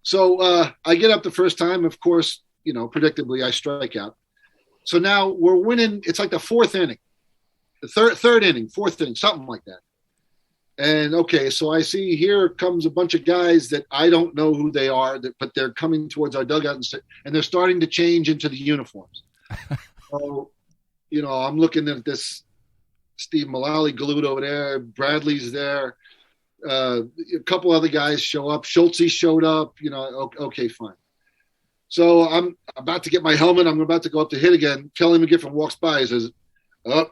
So I get up the first time. Of course, predictably, I strike out. So now we're winning. It's like the fourth inning, the third inning, fourth inning, something like that. And okay, so I see here comes a bunch of guys that I don't know who they are, but they're coming towards our dugout and they're starting to change into the uniforms. So, I'm looking at this Steve Mullally glued over there. Bradley's there. A couple other guys show up. Schultze showed up. Okay, fine. So I'm about to get my helmet. I'm about to go up to hit again. Kelly McGiffin walks by. He says, "Oh,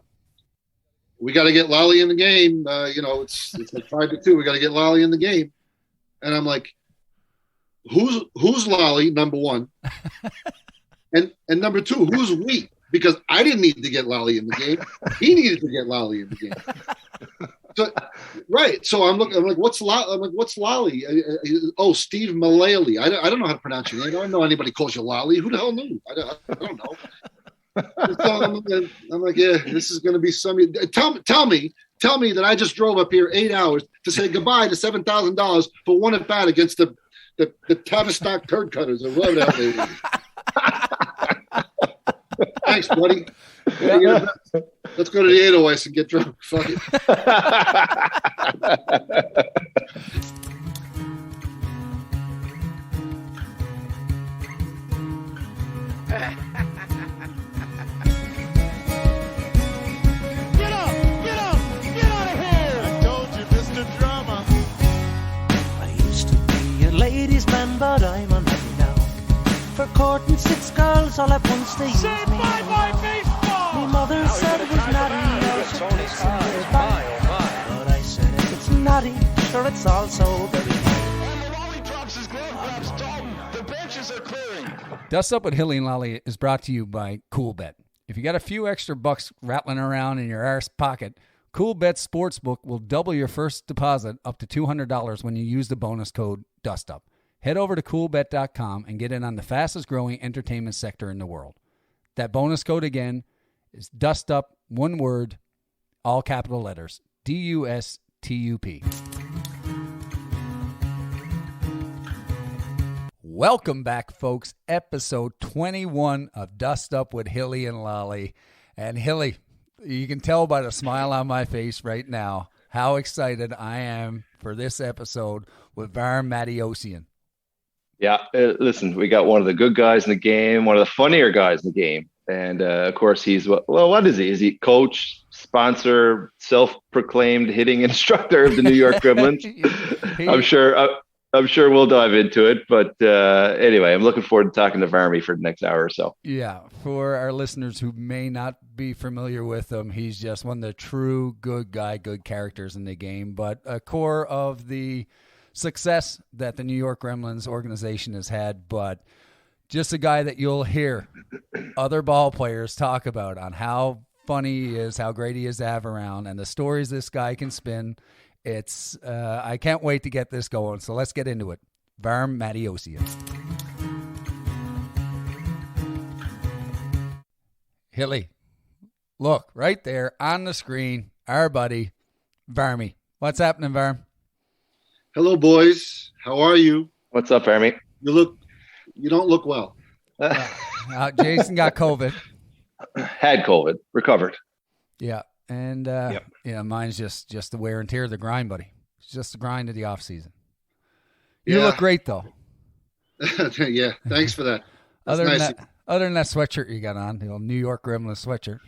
we got to get Lally in the game. It's like 5-2. We got to get Lally in the game." And I'm like, "Who's Lally?" Number one, and number two, who's we? Because I didn't need to get Lally in the game. He needed to get Lally in the game. So, right. So I'm like, what's Lally? I'm like, what's Lally? Steve Mullally. I don't know how to pronounce your name. I don't know anybody calls you Lally. Who the hell knew? I don't know. So I'm like, yeah, this is going to be something. Tell me that I just drove up here 8 hours to say goodbye to $7,000 for one at bat against the Tavistock Turd Cutters or whatever the hell they were. Thanks, buddy. Yeah. Let's go to the Edelweiss and get drunk. Fuck it. Ladies man, but I'm unhappy now. For courting 6 girls all at once they use me. Bye baseball. My mother said it was naughty. I should kiss her back. But I said if it's naughty, sure it's also very fine. And the lollipops is great. Grabs Dalton. The benches are clearing. Dust Up with Hilly and Lolly is brought to you by CoolBet. If you got a few extra bucks rattling around in your arse pocket, CoolBet Sportsbook will double your first deposit up to $200 when you use the bonus code DUSTUP. Head over to coolbet.com and get in on the fastest growing entertainment sector in the world. That bonus code again is DUSTUP, one word, all capital letters, DUSTUP. Welcome back, folks. Episode 21 of Dust Up with Hilly and Lolly. And Hilly, you can tell by the smile on my face right now how excited I am for this episode with Vahram Mateosian. Yeah, listen, we got one of the good guys in the game, one of the funnier guys in the game. And, of course, he's, what is he? Is he coach, sponsor, self-proclaimed hitting instructor of the New York Gremlins? I'm sure we'll dive into it. But anyway, I'm looking forward to talking to Varmy for the next hour or so. Yeah, for our listeners who may not be familiar with him, he's just one of the true good characters in the game, but a core of the success that the New York Gremlins organization has had, but just a guy that you'll hear other ball players talk about on how funny he is, how great he is to have around, and the stories this guy can spin. It's I can't wait to get this going, so let's get into it. Vahram Mateosian. Hilly, look, right there on the screen, our buddy, Varmy. What's happening, Varm? Hello, boys. How are you? What's up, Varmy? You don't look well. Jason got COVID. Had COVID, recovered. Yeah. And, mine's just the wear and tear of the grind, buddy. It's just the grind of the off season. You look great, though. Yeah, thanks for that. Other than that sweatshirt you got on, the old New York Gremlins sweatshirt.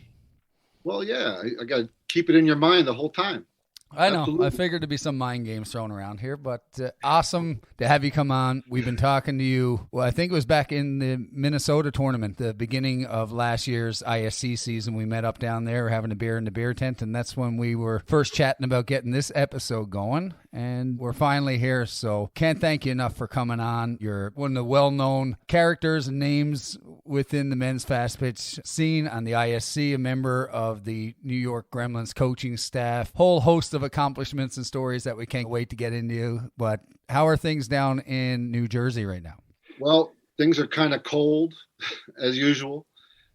Well, yeah, I got to keep it in your mind the whole time. I know. Absolutely. I figured there'd be some mind games thrown around here, but awesome to have you come on. We've been talking to you, well, I think it was back in the Minnesota tournament, the beginning of last year's ISC season. We met up down there having a beer in the beer tent, and that's when we were first chatting about getting this episode going, and we're finally here, so can't thank you enough for coming on. You're one of the well-known characters and names within the men's fast pitch scene on the ISC, a member of the New York Gremlins coaching staff, whole host of accomplishments and stories that we can't wait to get into. But how are things down in New Jersey right now? Well, things are kind of cold as usual.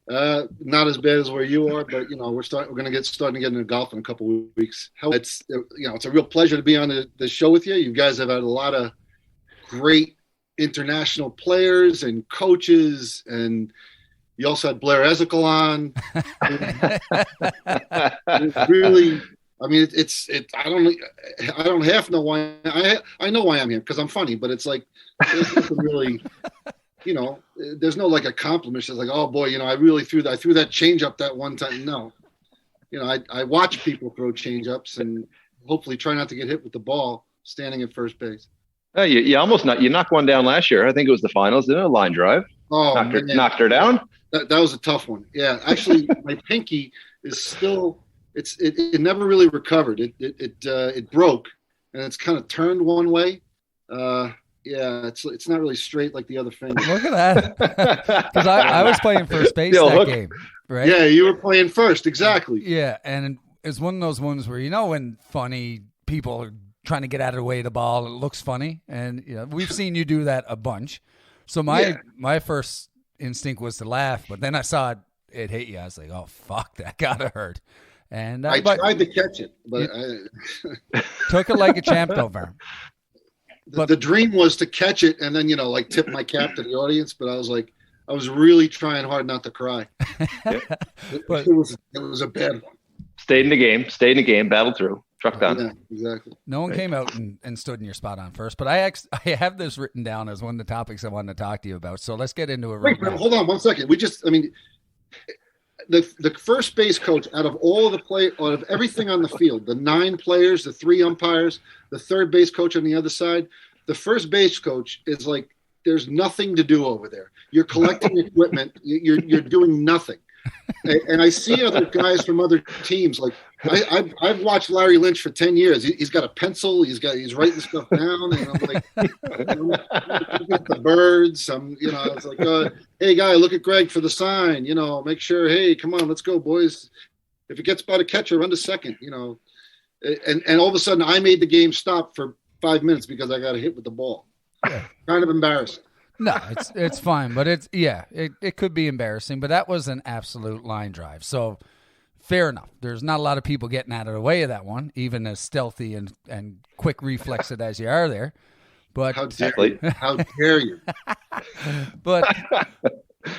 Not as bad as where you are, but we're going to get into golf in a couple of weeks. It's a real pleasure to be on the show with you. You guys have had a lot of great international players and coaches, and you also had Blair Ezekiel on. It really, I mean, I don't half know why. I know why I'm here because I'm funny, but it's like there's nothing really, there's no like accomplishment. It's like, oh boy, I really threw that change up that one time. No, I watch people throw change ups and hopefully try not to get hit with the ball standing at first base. You knocked one down last year. I think it was the finals, didn't it? A line drive. Oh, knocked her down. That was a tough one. Yeah, actually, my pinky is still. It never really recovered. It broke, and it's kind of turned one way. It's not really straight like the other finger. Look at that. Because I was playing first base that game, right? Yeah, you were playing first, exactly. Yeah, and it's one of those ones where when funny people are trying to get out of the way of the ball, it looks funny, and we've seen you do that a bunch. So my first instinct was to laugh, but then I saw it hit you. I was like, oh fuck, that gotta hurt. And I tried to catch it, but I took it like a champ over. But the dream was to catch it and then like tip my cap to the audience. But I was really trying hard not to cry. But it was a bad one. Stayed in the game, battled through, truck down. Yeah, exactly. No one came out and stood in your spot on first, but I have this written down as one of the topics I wanted to talk to you about. So let's get into it. Wait, hold on 1 second. The first base coach out of everything on the field, the 9 players, the 3 umpires, the third base coach on the other side, the first base coach is like, there's nothing to do over there. You're collecting equipment. You're doing nothing. And I see other guys from other teams. Like I've watched Larry Lynch for 10 years. He's got a pencil. He's writing stuff down. And I'm like, the birds. It's like, hey guy, look at Greg for the sign. Make sure. Hey, come on, let's go, boys. If it gets by the catcher, run to second. And all of a sudden, I made the game stop for 5 minutes because I got hit with the ball. Yeah. Kind of embarrassing. No, it's fine, but it could be embarrassing, but that was an absolute line drive. So fair enough. There's not a lot of people getting out of the way of that one, even as stealthy and quick reflexed as you are there. But how dare you? But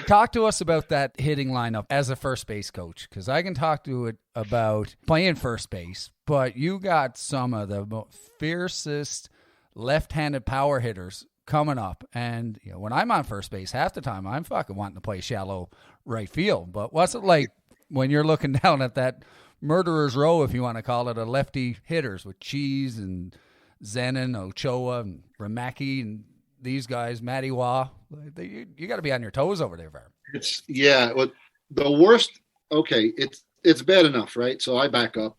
talk to us about that hitting lineup as a first base coach, because I can talk to it about playing first base, but you got some of the fiercest left-handed power hitters coming up, and when I'm on first base, half the time I'm fucking wanting to play shallow right field. But what's it like when you're looking down at that murderer's row, if you want to call it, of lefty hitters with Cheese and Zenon, Ochoa, and Ramaki, and these guys, Matty Waugh? You got to be on your toes over there, Vahram. Well, the worst. Okay, it's bad enough, right? So I back up.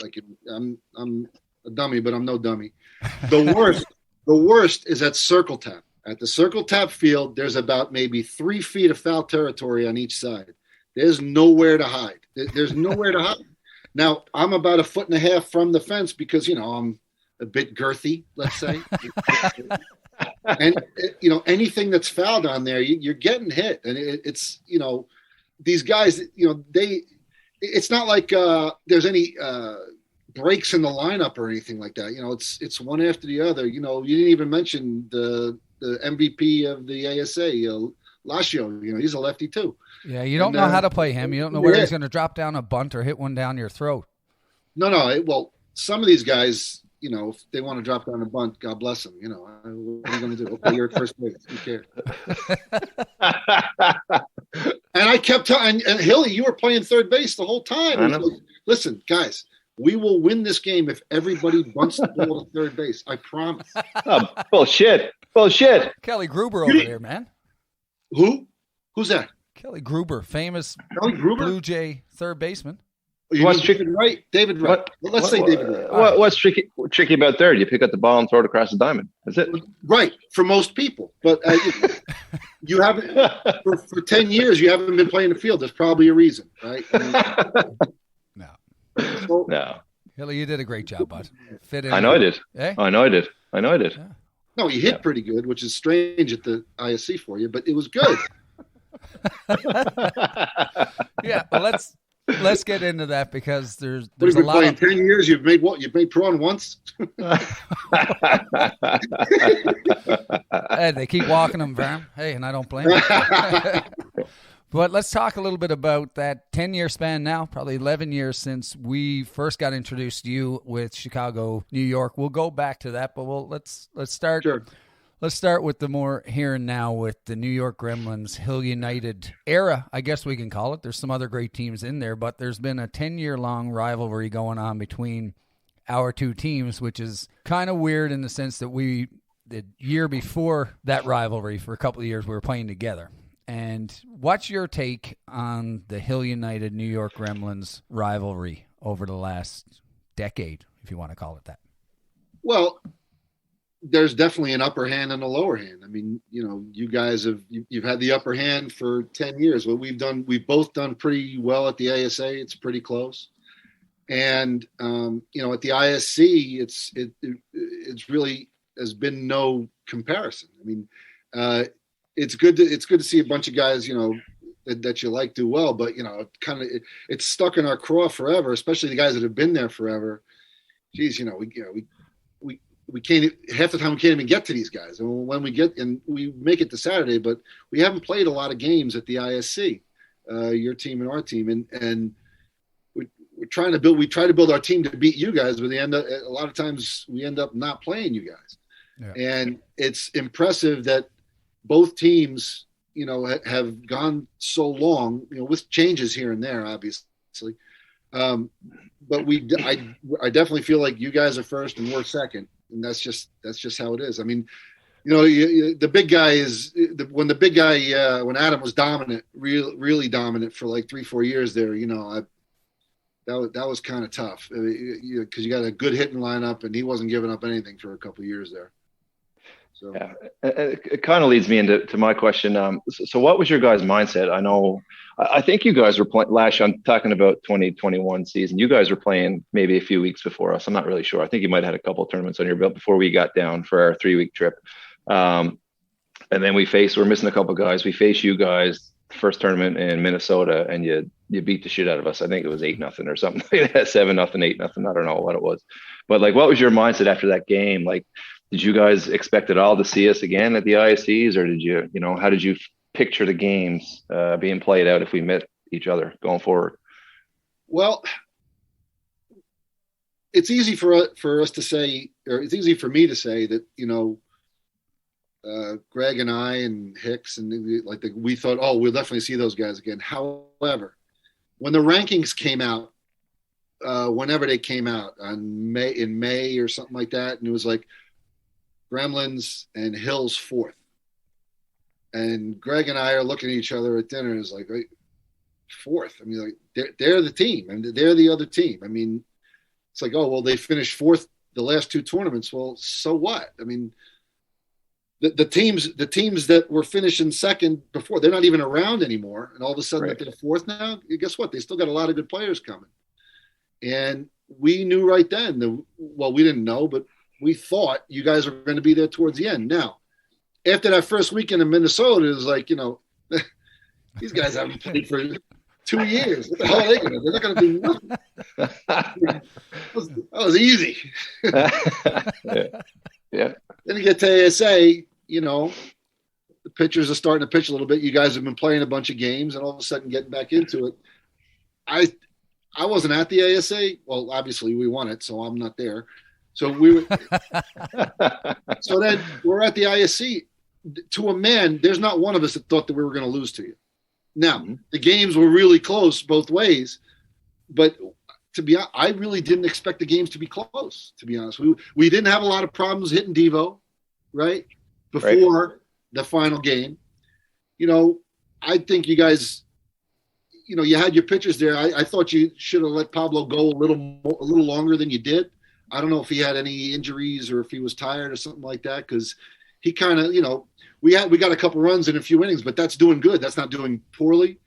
Like I'm a dummy, but I'm no dummy. The worst is at circle tap. At the circle tap field, there's about maybe 3 feet of foul territory on each side. There's nowhere to hide. There's nowhere to hide. Now, I'm about 1.5 feet from the fence because, I'm a bit girthy, let's say. And, anything that's fouled on there, you're getting hit. And it's, these guys, it's not like there's any breaks in the lineup or anything like that. It's one after the other. You didn't even mention the MVP of the ASA, Lacio. He's a lefty too. Yeah, you don't know how to play him. You don't know where he's going to drop down a bunt or hit one down your throat. No. Well, some of these guys, if they want to drop down a bunt, God bless them. What are you going to do? Okay, you're at first base. Who cares? And I kept telling, and Hilly, you were playing third base the whole time. Like, listen, guys. We will win this game if everybody bunts the ball to third base. I promise. Oh, bullshit. Kelly Gruber over there, man. Who? Who's that? Kelly Gruber, famous Blue Jay third baseman. What's tricky? Right, David Wright. Let's say David Wright. What's tricky about third? You pick up the ball and throw it across the diamond. That's it. Right, for most people. But you haven't for 10 years. You haven't been playing the field. There's probably a reason, right? No. Hilly, you did a great job, bud. Fit in. I know I did. Eh? I know I did. Yeah. No, he hit pretty good, which is strange at the ISC for you, but it was good. Yeah, well, let's get into that because there's What have a you been lot playing of 10 years? You've made what? You've made prawn once? Hey, they keep walking them, Vahram. Hey, and I don't blame them. But let's talk a little bit about that 10-year span now, probably 11 years since we first got introduced to you with Chicago, New York. We'll go back to that, but let's start. Sure. Let's start with the more here and now with the New York Gremlins Hill United era, I guess we can call it. There's some other great teams in there, but there's been a 10-year-long rivalry going on between our two teams, which is kind of weird in the sense that the year before that rivalry, for a couple of years, we were playing together. And what's your take on the Hill United New York Gremlins rivalry over the last decade, if you want to call it that? Well, there's definitely an upper hand and a lower hand. I mean, you guys you've had the upper hand for 10 years. What we've both done pretty well at the ASA. It's pretty close. And, at the ISC, it's really has been no comparison. I mean, it's good to see a bunch of guys, that you like do well, but it's stuck in our craw forever, especially the guys that have been there forever. Geez, we can't, half the time we can't even get to these guys. And when we get, and we make it to Saturday, but we haven't played a lot of games at the ISC, your team and our team. And we try to build our team to beat you guys, but a lot of times we end up not playing you guys. Yeah. And it's impressive that both teams, have gone so long, with changes here and there, obviously. But I definitely feel like you guys are first and we're second. And that's just how it is. I mean, the big guy when Adam was dominant, really dominant for like 3-4 years there, that was kind of tough because you got a good hitting lineup and he wasn't giving up anything for a couple of years there. So yeah, it kind of leads me into my question. So what was your guys' mindset? I think you guys were playing last year. I'm talking about 2021 season. You guys were playing maybe a few weeks before us. I'm not really sure. I think you might have had a couple of tournaments on your belt before we got down for our 3-week trip. And then we're missing a couple of guys. We faced you guys first tournament in Minnesota, and you beat the shit out of us. I think it was 8-0 or something like that, 7-0, 8-0. I don't know what it was, but like, what was your mindset after that game? Like, did you guys expect it all to see us again at the ISCs, or did you, how did you picture the games being played out if we met each other going forward? Well, it's easy for us to say, or it's easy for me to say that, Greg and I and Hicks and we thought, oh, we'll definitely see those guys again. However, when the rankings came out, whenever they came out in May or something like that, and it was like Gremlins and Hills fourth, and Greg and I are looking at each other at dinner. It's like, wait, fourth. I mean, like they're the team, and they're the other team. I mean, it's like, oh well, they finished fourth the last two tournaments. Well, so what? I mean, the teams that were finishing second before, they're not even around anymore, and all of a sudden they're fourth now. Guess what? They still got a lot of good players coming, and we knew right then. We didn't know, but we thought you guys were going to be there towards the end. Now, after that first weekend in Minnesota, it was like, these guys haven't played for 2 years. What the hell are they going to do? They're not going to do nothing. That was easy. Yeah. Then you get to ASA, the pitchers are starting to pitch a little bit. You guys have been playing a bunch of games and all of a sudden getting back into it. I wasn't at the ASA. Well, obviously we won it, so I'm not there. So so then we're at the ISC. To a man, there's not one of us that thought that we were going to lose to you. Now, the games were really close both ways, but to be honest, I really didn't expect the games to be close, to be honest. We didn't have a lot of problems hitting Devo, right? Before the final game. I think you guys, you had your pitchers there. I thought you should have let Pablo go a little longer than you did. I don't know if he had any injuries or if he was tired or something like that, because he kind of, we got a couple runs in a few innings, but that's doing good. That's not doing poorly.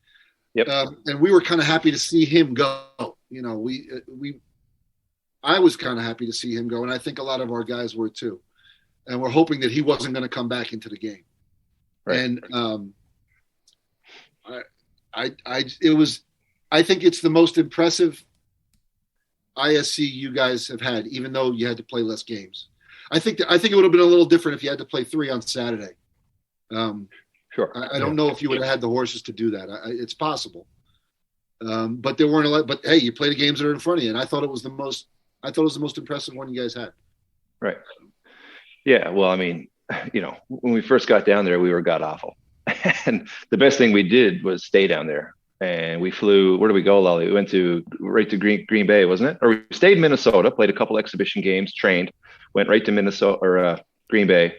Yep. And we were kind of happy to see him go. I was kind of happy to see him go, and I think a lot of our guys were too. And we're hoping that he wasn't going to come back into the game. Right. And it I think it's the most impressive ISC you guys have had, even though you had to play less games. I think it would have been a little different if you had to play 3 on Saturday. Sure. I don't know if you would have had the horses to do that. It's possible, but there weren't a lot. But hey, you play the games that are in front of you, and I thought it was the most impressive one you guys had. Right. Yeah. Well, I mean, when we first got down there, we were god awful, and the best thing we did was stay down there. And we flew. Where did we go, Lolly? We went right to Green Bay, wasn't it? Or we stayed in Minnesota, played a couple exhibition games, trained, went right to Minnesota or Green Bay,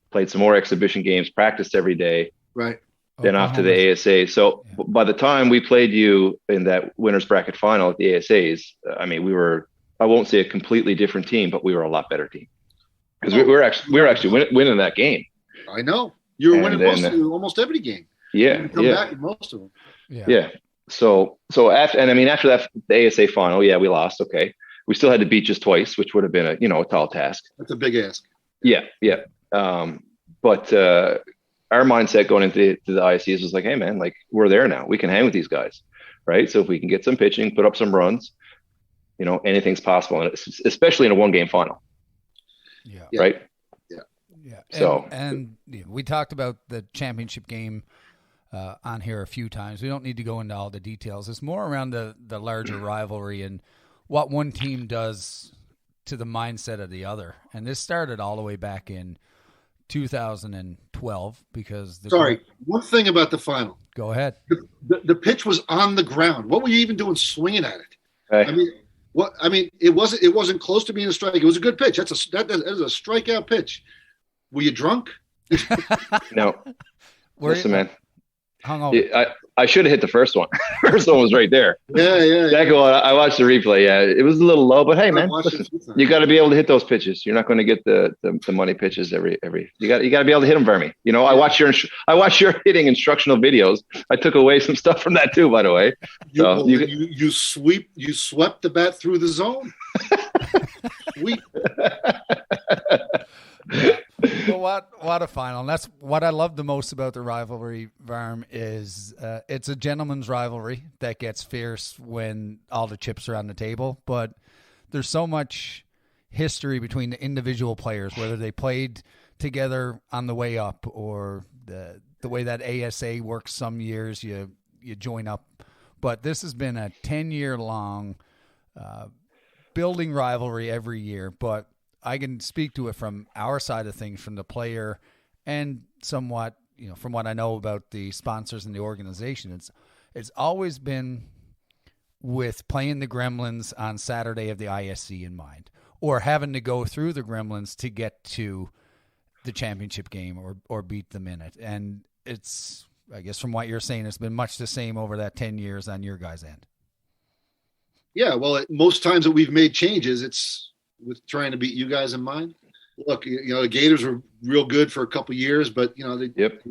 played some more exhibition games, practiced every day. Right. Then off to the ASA. So by the time we played you in that winners bracket final at the ASAs, I mean, we were, I won't say a completely different team, but we were a lot better team because we were actually winning that game. I know you were winning almost every game. Yeah. You come back in most of them. Yeah. So after that, the ASA final, we lost. Okay. We still had to beat just twice, which would have been a tall task. That's a big ask. Yeah. But our mindset going into the ICs was like, hey man, like we're there now. We can hang with these guys. Right. So if we can get some pitching, put up some runs, anything's possible. And especially in a 1-game final. Yeah. Right. Yeah. So and we talked about the championship game on here a few times. We don't need to go into all the details. It's more around the larger rivalry and what one team does to the mindset of the other. And this started all the way back in 2012 because one thing about the final. Go ahead. The pitch was on the ground. What were you even doing swinging at it? Right. It wasn't close to being a strike. It was a good pitch. That is a strikeout pitch. Were you drunk? No. Listen, man. Hungover. I should have hit the first one. First one was right there. Yeah. I watched the replay. Yeah, it was a little low, but hey, man, listen, you got to be able to hit those pitches. You're not going to get the money pitches every. You got to be able to hit them, Vermi. I watched your hitting instructional videos. I took away some stuff from that too, by the way. So you swept the bat through the zone. Sweep. Well, what a final. And that's what I love the most about the rivalry, Varm, is it's a gentleman's rivalry that gets fierce when all the chips are on the table. But there's so much history between the individual players, whether they played together on the way up or the way that ASA works some years, you join up. But this has been a 10-year-long building rivalry every year. But I can speak to it from our side of things, from the player and somewhat, from what I know about the sponsors and the organization. It's always been with playing the Gremlins on Saturday of the ISC in mind, or having to go through the Gremlins to get to the championship game or beat them in it. And it's, I guess from what you're saying, it's been much the same over that 10 years on your guys' end. Yeah, well, most times that we've made changes, it's with trying to beat you guys in mind. Look, the Gators were real good for a couple years, but they're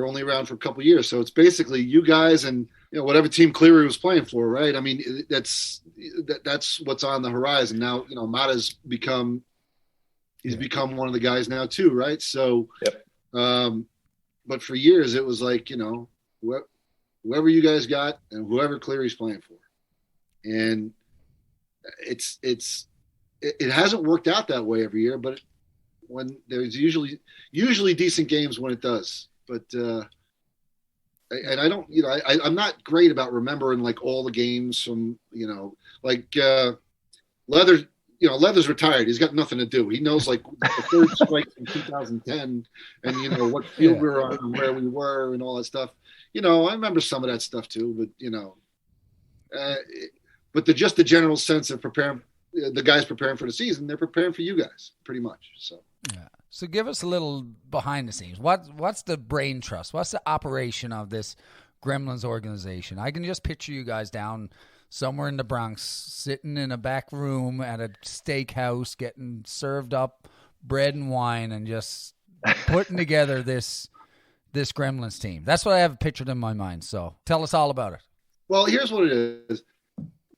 only around for a couple years. So it's basically you guys and whatever team Cleary was playing for, right? I mean, that's what's on the horizon now. Mata's become one of the guys now too, right? So, but for years it was like whoever you guys got and whoever Cleary's playing for, and it hasn't worked out that way every year, but when there's usually decent games when it does. But and I don't, I'm not great about remembering like all the games from Leather's retired. He's got nothing to do. He knows like the third strike in 2010 and what field we were on and where we were and all that stuff. I remember some of that stuff too, but but just the general sense of preparing, the guys preparing for the season, they're preparing for you guys pretty much. So, So give us a little behind the scenes. What's the brain trust? What's the operation of this Gremlins organization? I can just picture you guys down somewhere in the Bronx, sitting in a back room at a steakhouse, getting served up bread and wine and just putting together this Gremlins team. That's what I have pictured in my mind. So tell us all about it. Well, here's what it is.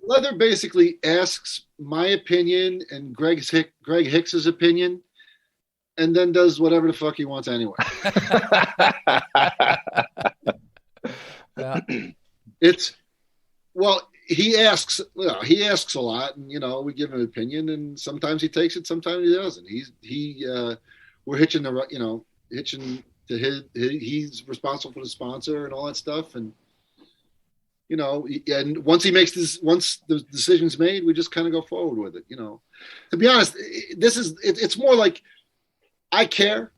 Leather basically asks my opinion and Greg Hicks's opinion, and then does whatever the fuck he wants anyway. he asks, he asks a lot, and we give him an opinion, and sometimes he takes it, sometimes he doesn't. We're hitching to his. He's responsible for the sponsor and all that stuff, and and once the decision's made, we just kind of go forward with it. To be honest, it's more like I care.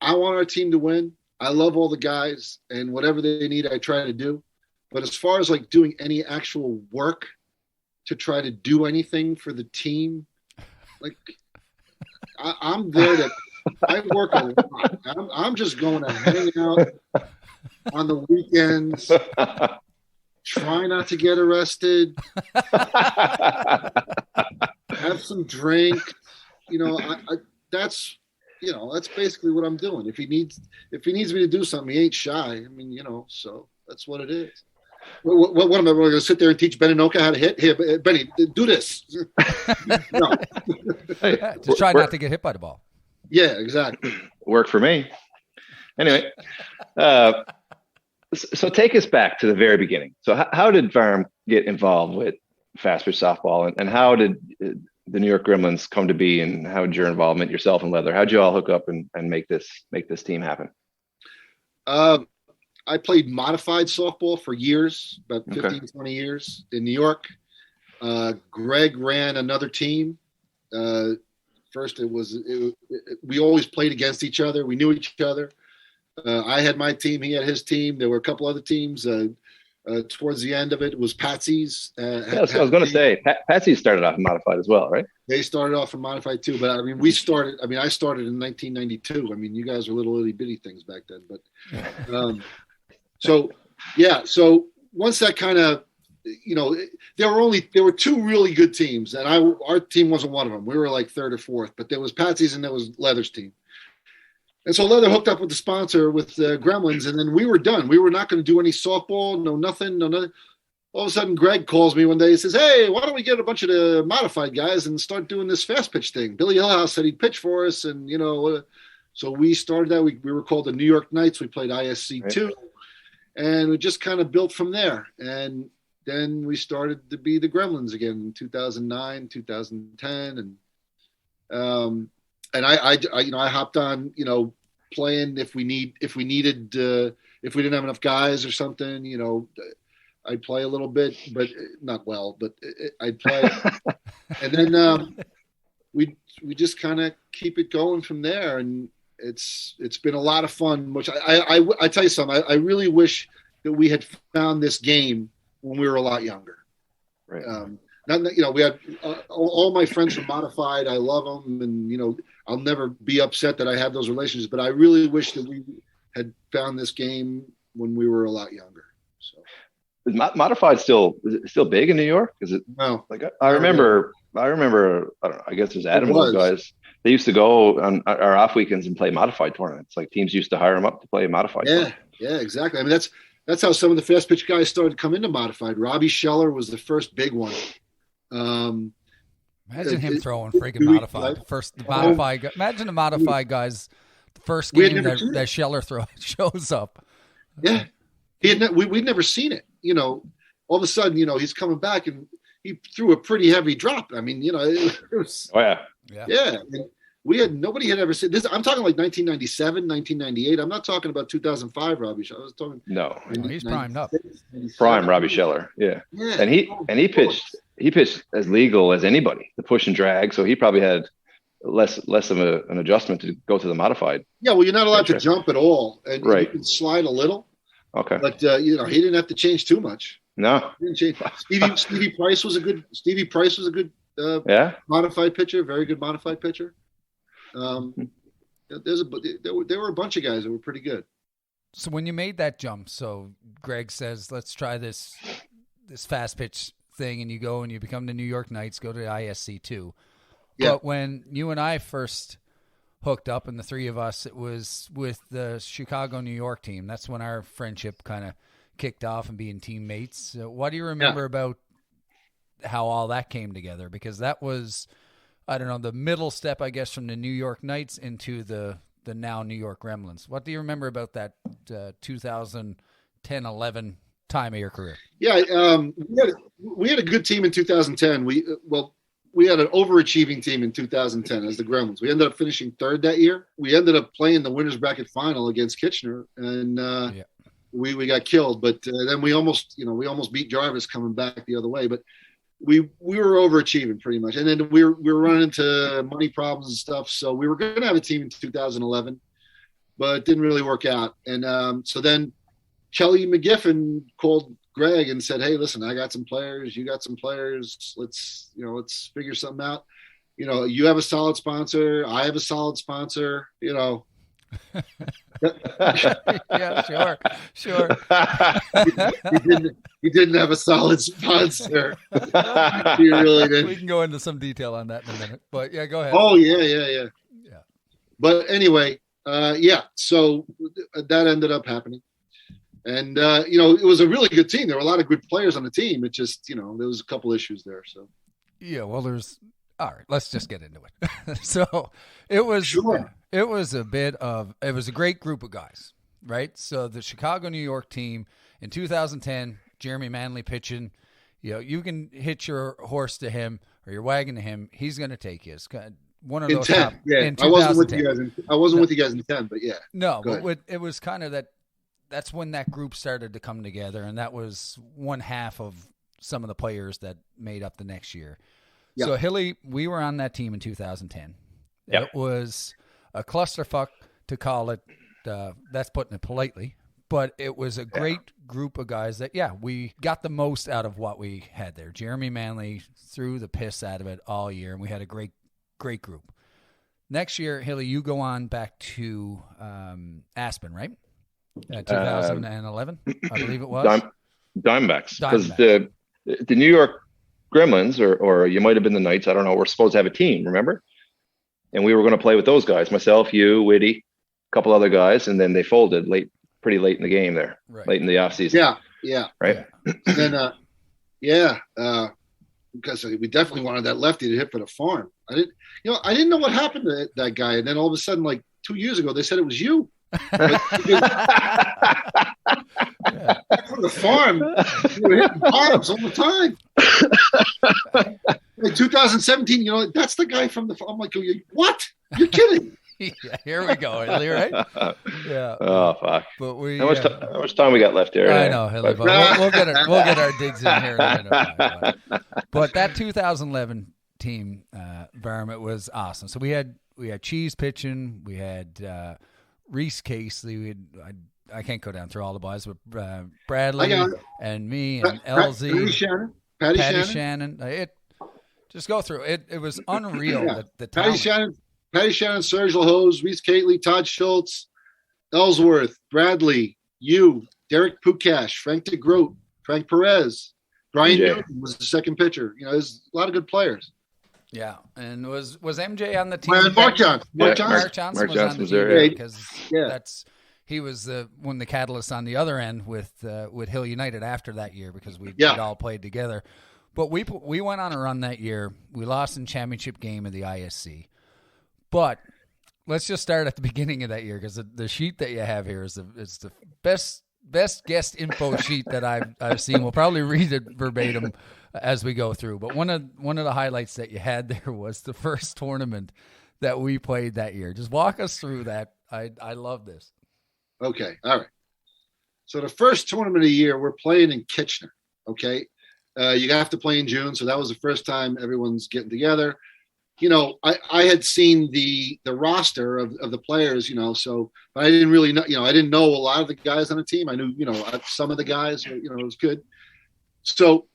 I want our team to win. I love all the guys, and whatever they need, I try to do. But as far as like doing any actual work to try to do anything for the team, like I'm there to. I work a lot. I'm just going to hang out on the weekends. Try not to get arrested. Have some drink. That's basically what I'm doing. If he needs me to do something, he ain't shy. I mean, so that's what it is. What am I going to sit there and teach Ben Anoka how to hit? Here, Benny, do this. No. Just try not to get hit by the ball. Yeah, exactly. Work for me. Anyway, so take us back to the very beginning. So how did Vahram get involved with fast pitch softball, and how did the New York Gremlins come to be, and how did your involvement, yourself and Leather, how'd you all hook up and make this team happen? I played modified softball for years, about 15, 20 years in New York. Greg ran another team. First, we always played against each other. We knew each other. I had my team. He had his team. There were a couple other teams. Towards the end of it was Patsy's. That's what I was going to say. Patsy started off in modified as well, right? They started off in modified too. But I mean, I started in 1992. I mean, you guys were little itty bitty things back then. But so once that kind of, there were two really good teams, and our team wasn't one of them. We were like third or fourth, but there was Patsy's and there was Leather's team. And so Leather hooked up with the sponsor, with the Gremlins, and then we were done. We were not going to do any softball, no nothing. All of a sudden, Greg calls me one day. He says, "Hey, why don't we get a bunch of the modified guys and start doing this fast pitch thing?" Billy Hillhouse said he'd pitch for us, and so we started that. We were called the New York Knights. We played ISC 2, and we just kind of built from there. And then we started to be the Gremlins again in 2009, 2010, and I hopped on, playing if we didn't have enough guys or something, I'd play a little bit, but not well, but I'd play. And then we just kind of keep it going from there. And it's been a lot of fun, which I tell you something, I really wish that we had found this game when we were a lot younger. Right. We had all my friends from Modified. I love them, and I'll never be upset that I have those relationships. But I really wish that we had found this game when we were a lot younger. So, is Modified still big in New York? Is it? No. Like I remember. I don't know. I guess there's Adam and those guys. They used to go on our off weekends and play Modified tournaments. Like teams used to hire them up to play Modified. Yeah, exactly. I mean, that's how some of the fast pitch guys started to come into Modified. Robbie Scheller was the first big one. Imagine him throwing freaking modified. Imagine the modified guys. The first game that Scheller shows up. Yeah, we'd never seen it. All of a sudden, he's coming back and he threw a pretty heavy drop. I mean, it was. Oh yeah. Yeah. And nobody had ever seen this. I'm talking like 1997, 1998. I'm not talking about 2005, Robbie Scheller. I was talking. No, he's primed up. Prime Robbie Scheller. Yeah. And he pitched as legal as anybody, the push and drag. So he probably had less of an adjustment to go to the modified. Yeah, well, you're not allowed to jump at all, and you can slide a little. Okay. But he didn't have to change too much. No. He didn't change. Stevie Price was a good modified pitcher, very good modified pitcher. There were a bunch of guys that were pretty good. So when you made that jump, so Greg says, "Let's try this fast pitch thing," and you go and you become the New York Knights, go to the ISC 2. Yeah. But when you and I first hooked up, and the three of us, it was with the Chicago, New York team. That's when our friendship kind of kicked off and being teammates. So what do you remember about how all that came together? Because that was, I don't know, the middle step, I guess, from the New York Knights into the now New York Gremlins. What do you remember about that 2010-11 time of your career? Yeah, we had a good team in 2010. We had an overachieving team in 2010 as the Gremlins. We ended up finishing third that year. We ended up playing the winners bracket final against Kitchener, and we got killed. But then we almost beat Jarvis coming back the other way. But we were overachieving pretty much, and then we were running into money problems and stuff. So we were going to have a team in 2011, but it didn't really work out. And so then Kelly McGiffin called Greg and said, "Hey, listen, I got some players. You got some players. Let's figure something out. You have a solid sponsor. I have a solid sponsor. Yeah, sure. He didn't have a solid sponsor. He really didn't. We can go into some detail on that in a minute, but yeah, go ahead. Oh yeah. But anyway, so that ended up happening. And, it was a really good team. There were a lot of good players on the team. It just, there was a couple issues there. So, yeah, well, all right, let's just get into it. So it was, sure. It was a great group of guys, right? So the Chicago, New York team in 2010, Jeremy Manley pitching, you can hitch your horse to him or your wagon to him. He's going to take you. It's one of those 10, top, yeah. in I wasn't with you guys in 10, but yeah. No, but it was kind of that. That's when that group started to come together, and that was one half of some of the players that made up the next year. Yeah. So, Hilly, we were on that team in 2010. Yep. It was a clusterfuck to call it. That's putting it politely. But it was a great group of guys that, we got the most out of what we had there. Jeremy Manley threw the piss out of it all year, and we had a great group. Next year, Hilly, you go on back to Aspen, right? 2011, I believe it was. Diamondbacks. Because the New York Gremlins, or you might have been the Knights, I don't know, we're supposed to have a team, remember? And we were going to play with those guys, myself, you, Whitty, a couple other guys, and then they folded pretty late in the game there, late in the offseason. Yeah. Right? And then, because we definitely wanted that lefty to hit for the farm. I didn't know what happened to that guy. And then all of a sudden, like 2 years ago, they said it was you. For the farm, you were hitting bombs all the time. Like 2017, that's the guy from the farm. I'm like, what? You're kidding? Yeah, here we go, Hilly, right? Yeah. Oh fuck! But how much time we got left here? I know, Hilly, but we'll get our digs in here in a minute. But that 2011 team, Vahram, it was awesome. So we had Cheese pitching, we had Reese Casey, I can't go down through all the boys, but Bradley and me and LZ, Patty Shannon. Just go through it. It was unreal. Yeah. The Patty Shannon, Sergio Hose, Reese Catley, Todd Schultz, Ellsworth, Bradley, Derek Pukash, Frank DeGroat, Frank Perez, Brian Newton was the second pitcher. There's a lot of good players. Yeah, and was MJ on the team? Mark Johnson. Mark Johnson was on the team because he was one of the catalysts on the other end with Hill United after that year because we'd all played together. But we went on a run that year. We lost in championship game of the ISC. But let's just start at the beginning of that year because the sheet that you have here is the best guest info sheet that I've seen. We'll probably read it verbatim as we go through. But one of the highlights that you had there was the first tournament that we played that year. Just walk us through that. I love this. Okay. All right. So the first tournament of the year, we're playing in Kitchener. Okay. You have to play in June. So that was the first time everyone's getting together. I had seen the roster of the players, but I didn't really know, I didn't know a lot of the guys on the team. I knew, some of the guys, it was good. So,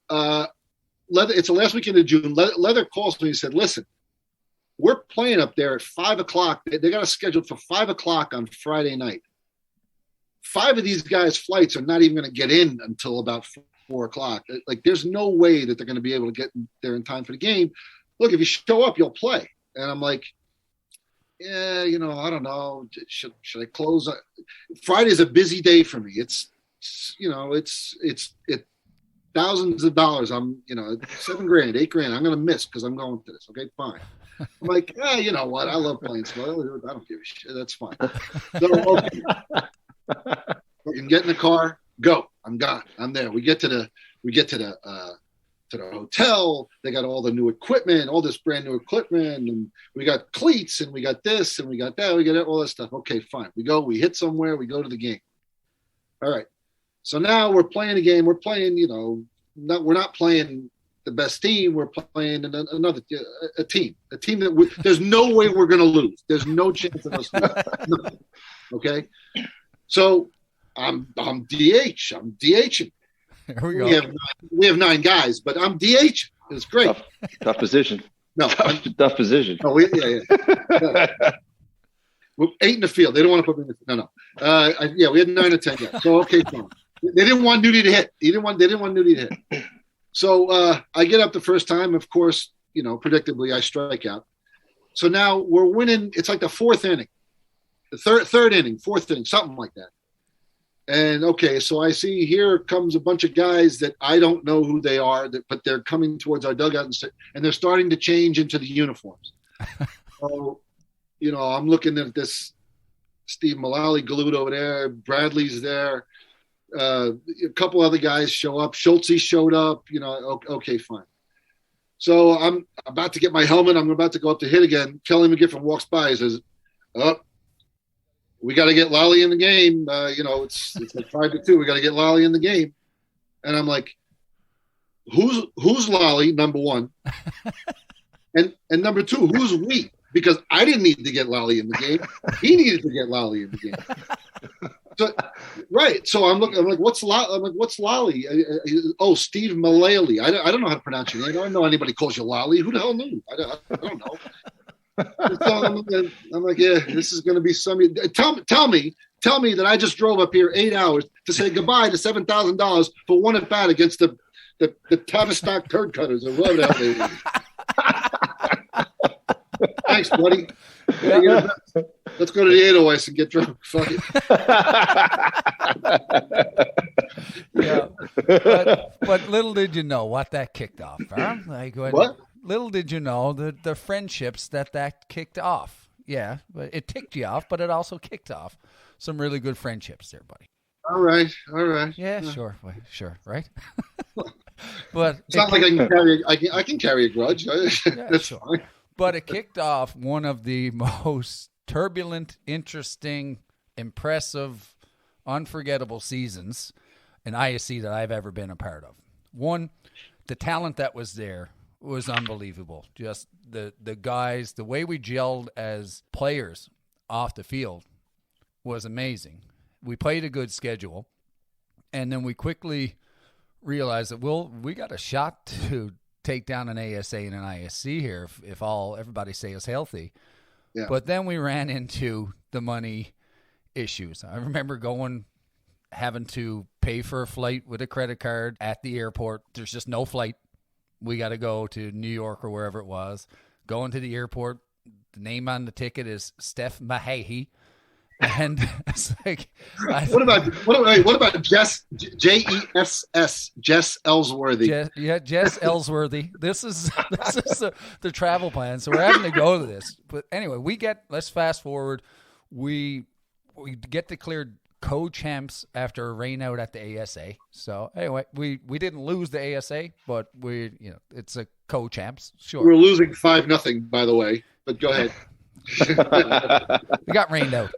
it's the last weekend of June. Leather calls me and said, listen, we're playing up there at 5:00. They got us scheduled for 5:00 on Friday night. 5 of these guys' flights are not even going to get in until about 4:00. Like, there's no way that they're going to be able to get there in time for the game. Look, if you show up, you'll play. And I'm like, yeah, I don't know. Should I close? Friday's a busy day for me. It's thousands of dollars. I'm, $7,000, $8,000. I'm going to miss because I'm going to this. Okay, fine. I'm like, you know what? I love playing slow. I don't give a shit. That's fine. So, okay. I can get in the car, go. I'm gone. I'm there. We get to the hotel. They got all the new equipment, all this brand new equipment, and we got cleats, and we got this, and we got that. We got all this stuff. Okay, fine. We hit somewhere. We go to the game. All right. So now we're playing a game. We're playing, we're not playing the best team. We're playing another team that there's no way we're going to lose. There's no chance of us losing. Okay. So I'm DH. I'm DHing. Here we go. We have 9 guys, but I'm DH. It's great. Tough position. No, tough position. Oh, yeah. We're 8 in the field. They don't want to put me in the field. No. We had 9 or 10 guys. So okay, fine. They didn't want Nudie to hit. They didn't want Nudie to hit. So I get up the first time. Of course, predictably, I strike out. So now we're winning. It's like the 4th inning, the third inning, 4th inning, something like that. And okay, so I see here comes a bunch of guys that I don't know who they are, but they're coming towards our dugout and they're starting to change into the uniforms. So, I'm looking at this Steve Mullally glued over there. Bradley's there. A couple other guys show up. Schultze showed up. Okay, fine. So I'm about to get my helmet. I'm about to go up to hit again. Kelly McGiffin walks by. He says, "Oh, we got to get Lally in the game. It's like 5-2. We got to get Lally in the game." And I'm like, "Who's Lally?" Number one, and number 2, who's we? Because I didn't need to get Lally in the game. He needed to get Lally in the game. So, right. So I'm like, what's Lally? I'm like, what's Lally? Steve Mullally. I don't know how to pronounce your name. I don't know anybody calls you Lally. Who the hell knew? I don't know. So I'm like, yeah, this is going to be some. Tell me that I just drove up here 8 hours to say goodbye to $7,000 for one at bat against the Tavistock Turd Cutters or whatever the hell they were. Thanks, buddy. Yeah, let's go to the 808 and get drunk. Fuck it. Yeah, but little did you know what that kicked off, huh? What? Little did you know the friendships that kicked off. Yeah, but it ticked you off, but it also kicked off some really good friendships there, buddy. All right. Yeah, sure, right? But it's not like I can carry a grudge. That's sure. fine. But it kicked off one of the most turbulent, interesting, impressive, unforgettable seasons in ISC that I've ever been a part of. One, the talent that was there was unbelievable. Just the guys, the way we gelled as players off the field was amazing. We played a good schedule, and then we quickly realized that, we got a shot to take down an ASA and an ISC here if everybody stays healthy. Yeah. But then we ran into the money issues. I remember having to pay for a flight with a credit card at the airport. There's just no flight. We got to go to New York or wherever it was. Going to the airport, the name on the ticket is Steph Mahahy. And it's like, what about Jess JESS Jess Ellsworthy? Jess Ellsworthy. This is the travel plan. So we're having to go to this. But anyway, let's fast forward. We get declared co-champs after a rain out at the ASA. So anyway, we didn't lose the ASA, but it's a co-champs. Sure. We're losing 5-0, by the way. But go ahead. We got rained out.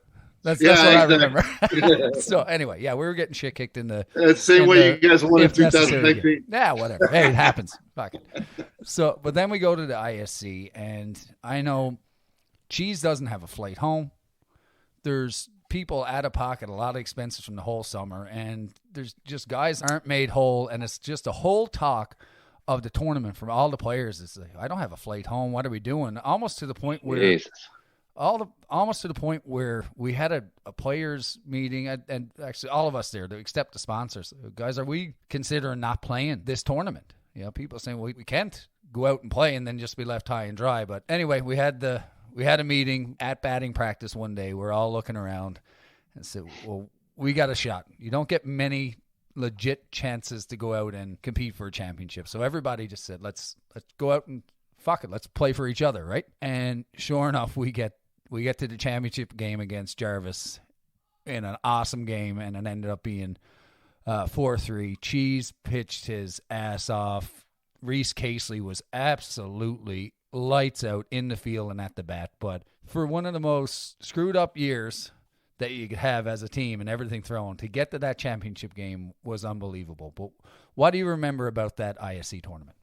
That's what I remember. So anyway, we were getting shit kicked in the same way you guys won in 2019. Yeah, whatever. Hey, it happens. Fuck it. So, but then we go to the ISC, and I know Cheese doesn't have a flight home. There's people out of pocket, a lot of expenses from the whole summer, and there's just guys aren't made whole, and it's just a whole talk of the tournament from all the players. It's like, I don't have a flight home. What are we doing? Almost to the point where. Jesus. Almost to the point where we had a players meeting, and actually all of us there to accept the sponsors. Guys, are we considering not playing this tournament? People saying, we can't go out and play and then just be left high and dry. But anyway, we had a meeting at batting practice one day. We're all looking around and said, well, we got a shot. You don't get many legit chances to go out and compete for a championship. So everybody just said, let's go out and fuck it. Let's play for each other, right? And sure enough, we get to the championship game against Jarvis in an awesome game, and it ended up being 4-3. Cheese pitched his ass off. Reese Casely was absolutely lights out in the field and at the bat. But for one of the most screwed up years that you could have as a team and everything thrown, to get to that championship game was unbelievable. But what do you remember about that ISC tournament?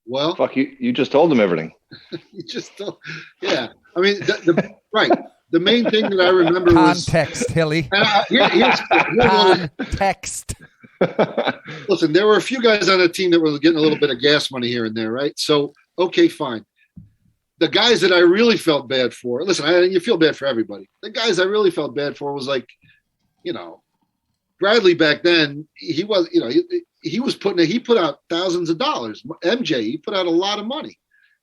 Well, fuck you! You just told them everything. You just told, yeah. I mean, right. The main thing that I remember context, Hilly. Context. Listen, there were a few guys on the team that were getting a little bit of gas money here and there, right? So, okay, fine. The guys that I really felt bad for, listen, you feel bad for everybody. The guys I really felt bad for was like, Bradley back then, he was, he put out thousands of dollars. MJ, he put out a lot of money.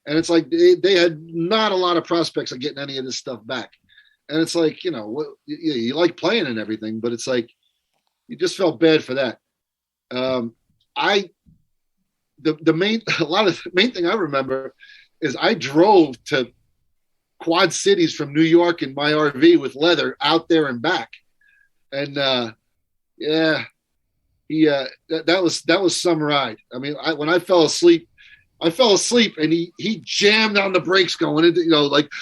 And it's like they had not a lot of prospects of getting any of this stuff back. And it's like, you like playing and everything, but it's like, you just felt bad for that. The main thing I remember is I drove to Quad Cities from New York in my RV with leather out there and back. And, that was some ride. I mean, when I fell asleep and he jammed on the brakes going into,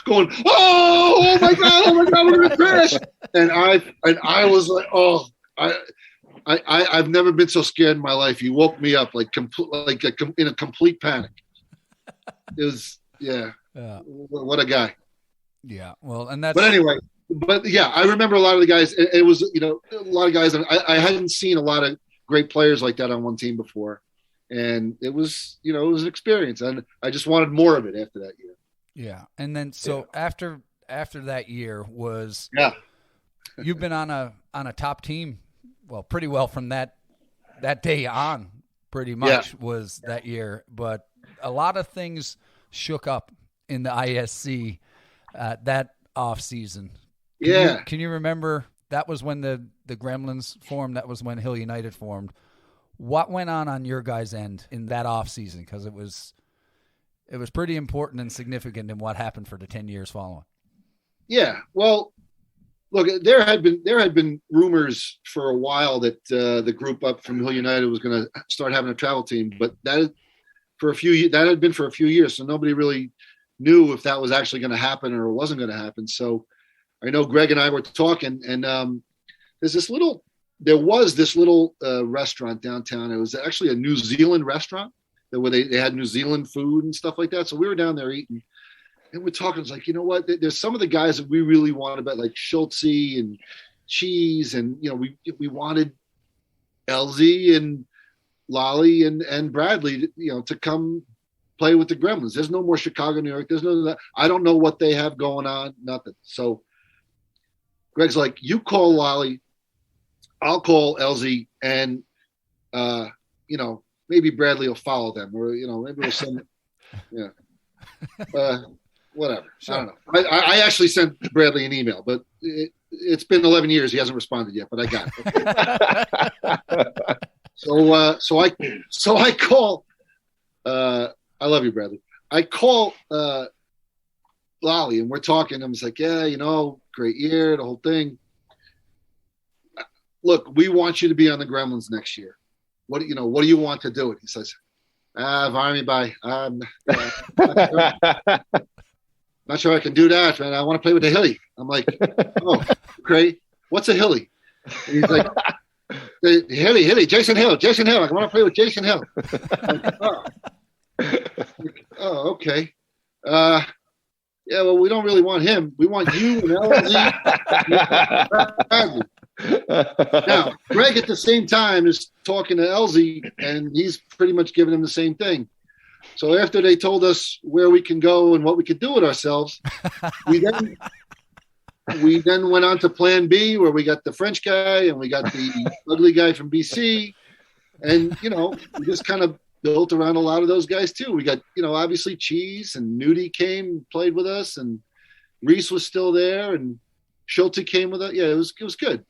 going, oh my God, we're going to crash. And I was like, I've never been so scared in my life. He woke me up in a complete panic. It was, what a guy. Yeah. Well, and that's, but anyway, I remember a lot of the guys. It was, a lot of guys. I hadn't seen a lot of great players like that on one team before. And it was, it was an experience. And I just wanted more of it after that year. Yeah. And then, after that year was, you've been on a top team. Well, pretty well from that day on, pretty much was that year. But a lot of things shook up in the ISC that off season. Can you remember? That was when the Gremlins formed. That was when Hill United formed. What went on your guys' end in that off season? Because it was pretty important and significant in what happened for the 10 years following. Yeah. Well, look, there had been rumors for a while that the group up from Hill United was going to start having a travel team, but that had been for a few years, so nobody really knew if that was actually going to happen or wasn't going to happen. So I know Greg and I were talking, and there was this little restaurant downtown. It was actually a New Zealand restaurant where they had New Zealand food and stuff like that. So we were down there eating. And we're talking, it's like, you know what? There's some of the guys that we really wanted, about like Schultze and Cheese, and we wanted LZ and Lolly and Bradley, to come play with the Gremlins. There's no more Chicago, New York. There's no that. I don't know what they have going on. Nothing. So Greg's like, you call Lolly, I'll call LZ, and maybe Bradley will follow them, or maybe we'll send. Whatever. Sure. I don't know. I actually sent Bradley an email, but it's been 11 years. He hasn't responded yet, but I got it. So I call. I love you, Bradley. I call Lolly, and we're talking. I'm just like, great year, the whole thing. Look, we want you to be on the Gremlins next year. What do you want to do it? He says, Varmy, bye. Not sure I can do that, man. I want to play with the Hilly. I'm like, oh, great. What's a Hilly? And he's like, Hilly, Jason Hill. I want to play with Jason Hill. Like, oh, okay. Well, we don't really want him. We want you and LZ. Now, Greg at the same time is talking to LZ, and he's pretty much giving him the same thing. So after they told us where we can go and what we could do with ourselves, we then went on to Plan B, where we got the French guy and we got the ugly guy from BC, and we just kind of built around a lot of those guys too. We got obviously Cheese and Nudie came and played with us, and Reese was still there, and Schulte came with us. Yeah, it was good.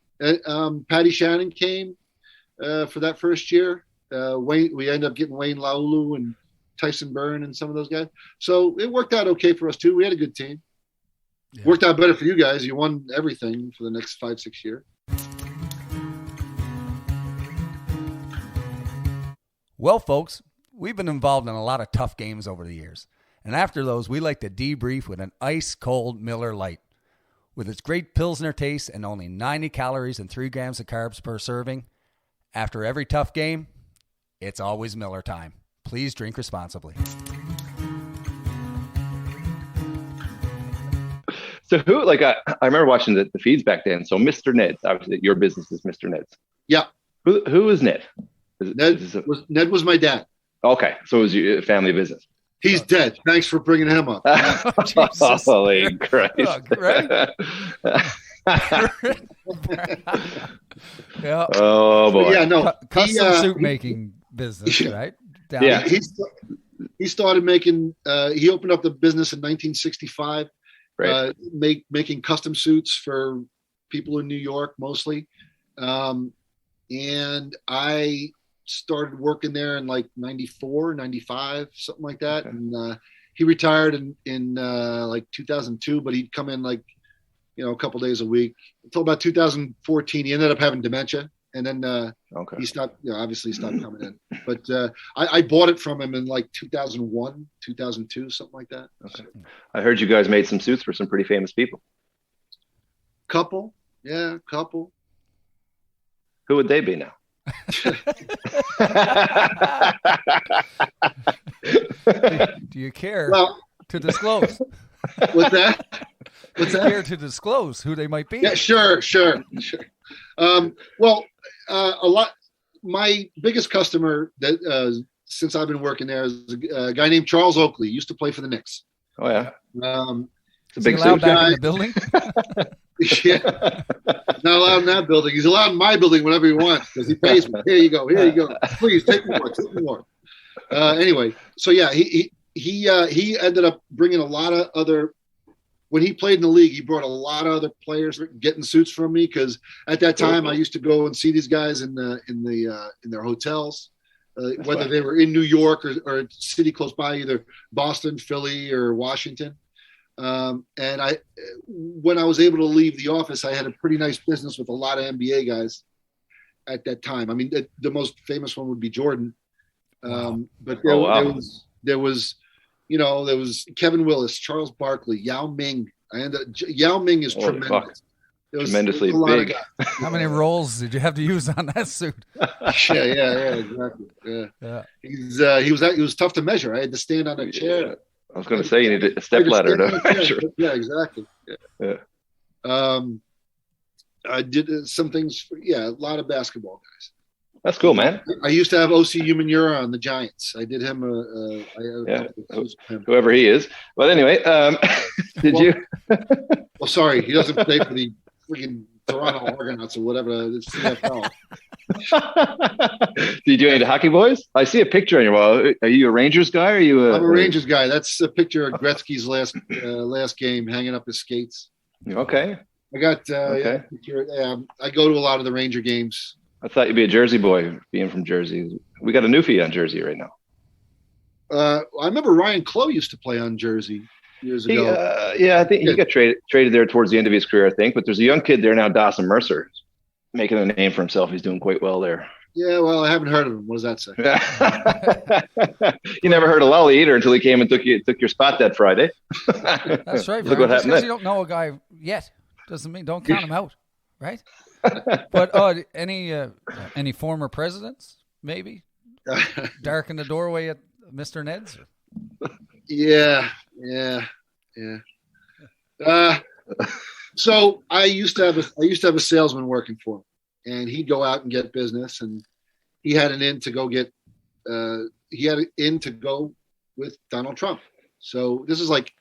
Patty Shannon came for that first year. We ended up getting Wayne Laulu and Tyson Byrne and some of those guys. So it worked out okay for us too. We had a good team. Yeah. Worked out better for you guys. You won everything for the next 5-6 years. Well, folks, we've been involved in a lot of tough games over the years. And after those, we like to debrief with an ice-cold Miller Lite. With its great Pilsner taste and only 90 calories and 3 grams of carbs per serving, after every tough game, it's always Miller time. Please drink responsibly. So who, like, I remember watching the feeds back then. So Mr. Ned's, obviously your business is Mr. Ned's. Yeah. Who is Ned? Ned was my dad. Okay. So it was your family business. He's dead. Thanks for bringing him up. Holy Christ. Oh, right? Yeah. Oh, boy. Yeah, no. Custom suit making business, right? Yeah. He started making, he opened up the business in 1965, Right. Making custom suits for people in New York mostly. And I started working there in like 94, 95, something like that. Okay. And he retired in like 2002, but he'd come in like, a couple days a week until about 2014. He ended up having dementia. And then he stopped, obviously stopped coming in. But I bought it from him in like 2001, 2002, something like that. Okay. So, I heard you guys made some suits for some pretty famous people. Couple. Who would they be now? Do you care to disclose? What's that? Do you care to disclose who they might be? Yeah, sure. A lot. My biggest customer that since I've been working there is a guy named Charles Oakley. He used to play for the Knicks. Oh yeah. It's a big suit guy in the building. Yeah, not allowed in that building. He's allowed in my building whenever he wants because he pays me. Here you go. Please take more. Anyway, so yeah, he ended up bringing a lot of other. When he played in the league, he brought a lot of other players getting suits from me because at that time I used to go and see these guys in their hotels, whether they were in New York or a city close by, either Boston, Philly, or Washington. And when I was able to leave the office, I had a pretty nice business with a lot of NBA guys at that time. I mean, the most famous one would be Jordan. But there was Kevin Willis, Charles Barkley, Yao Ming. Yao Ming is tremendous. Tremendously big. How many rolls did you have to use on that suit? Yeah, exactly. Yeah. He was tough to measure. I had to stand on a chair. Yeah. I was going to say you need a step ladder to measure. Yeah, exactly. Yeah. I did some things. A lot of basketball guys. That's cool, man. I used to have O.C. Humanura on the Giants. I did him. Whoever he is. But anyway, you? Well, sorry, he doesn't play for the freaking Toronto Argonauts or whatever. It's CFL. Do you do any of the hockey boys? I see a picture on your wall. Are you a Rangers guy? Or are you? I'm a Rangers guy. That's a picture of Gretzky's last game, hanging up his skates. Okay. I got. I go to a lot of the Ranger games. I thought you'd be a Jersey boy, being from Jersey. We got a newfie on Jersey right now. I remember Ryan Clough used to play on Jersey years ago. I think he got traded there towards the end of his career, I think. But there's a young kid there now, Dawson Mercer, making a name for himself. He's doing quite well there. Yeah, well, I haven't heard of him. What does that say? You never heard of Lolly either until he came and took your spot that Friday. That's right. Look what happened because you don't know a guy yet doesn't mean don't count him out, right? But any former presidents maybe darken the doorway at Mr. Ned's? Yeah. So I used to have a salesman working for him, and he'd go out and get business, and he had an in to go with Donald Trump. So this is like,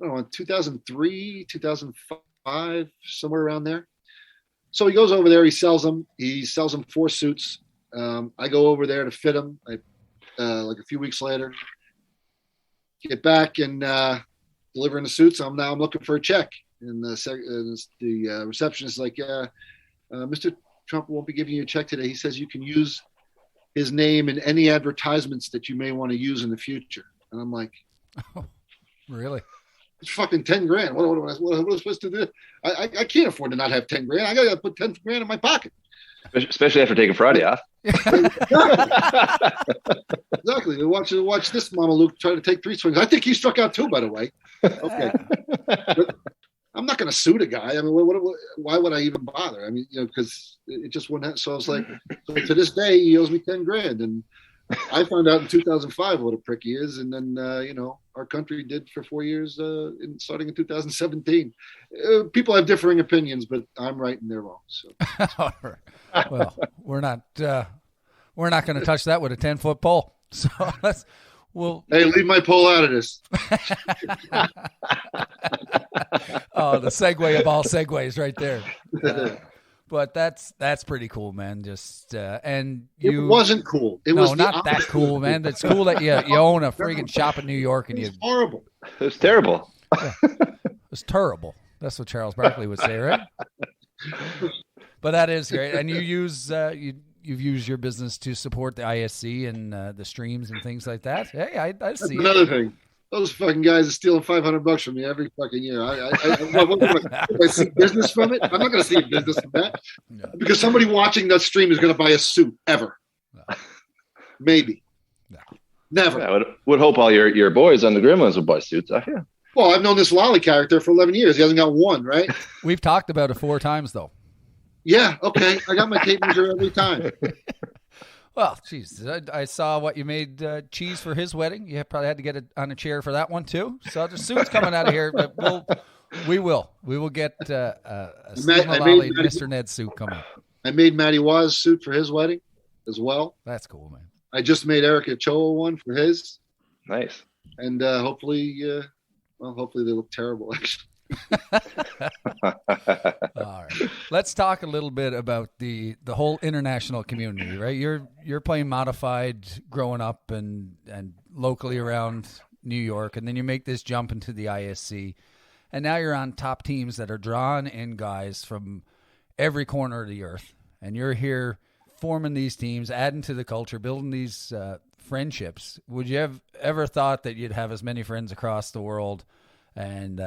I don't know, 2003, 2005, somewhere around there. So he goes over there. He sells them 4 suits. I go over there to fit them. Like a few weeks later, get back and delivering the suits. I'm looking for a check, and the receptionist is like, Mr. Trump won't be giving you a check today. He says you can use his name in any advertisements that you may want to use in the future. And I'm like, oh, really? It's fucking $10,000. What am I supposed to do? I can't afford to not have $10,000. I got to put $10,000 in my pocket. Especially after taking Friday off. Exactly. Watch this Mama Luke try to take 3 swings. I think he struck out 2, by the way. Okay. But I'm not going to sue the guy. I mean, why would I even bother? I mean, because it just wouldn't have. So I was like, to this day, he owes me $10,000. And I found out in 2005 what a prick he is. And then, our country did for 4 years, starting in 2017. People have differing opinions, but I'm right and they're wrong. So. Well, we're not going to touch that with a 10-foot pole. So hey, leave my pole out of this. Oh, the segue of all segues right there. But that's pretty cool, man. Just and you. It wasn't cool. It was not that cool, man. It's cool that you own a friggin' shop in New York and it's horrible. It was terrible. Yeah, it was terrible. That's what Charles Barkley would say, right? But that is great, and you use you've used your business to support the ISC and the streams and things like that. Hey, I see. Another thing. Those fucking guys are stealing $500 from me every fucking year. I see business from it. I'm not going to see business from that because somebody watching that stream is going to buy a suit ever. No. Maybe. No. Never. Yeah, would hope all your boys on the Gremlins would buy suits. I feel. Well, I've known this Lolly character for 11 years. He hasn't got one, right? We've talked about it 4 times, though. Yeah. Okay. I got my tape measure every time. Well, geez, I saw what you made cheese for his wedding. You probably had to get it on a chair for that one too. So the suit's coming out of here, but we will get a Steve Mullally, Mr. Ned suit coming. I made Matty Waz suit for his wedding as well. That's cool, man. I just made Eric Ochoa one for his. Nice. And hopefully they look terrible actually. All right. Let's talk a little bit about the whole international community, right? You're playing modified growing up and locally around New York, and then you make this jump into the ISC, and now you're on top teams that are drawing in guys from every corner of the earth, and you're here forming these teams, adding to the culture, building these friendships. Would you have ever thought that you'd have as many friends across the world? And,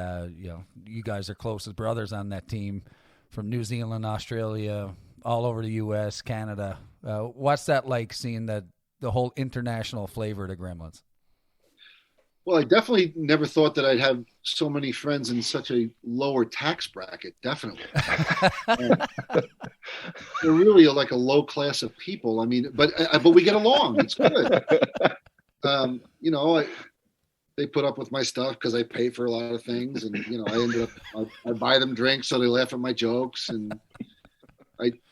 you guys are close as brothers on that team from New Zealand, Australia, all over the U.S., Canada. What's that like, seeing the whole international flavor to Gremlins? Well, I definitely never thought that I'd have so many friends in such a lower tax bracket, definitely. They're really like a low class of people. I mean, but we get along. It's good. They put up with my stuff because I pay for a lot of things, and I ended up I buy them drinks so they laugh at my jokes, and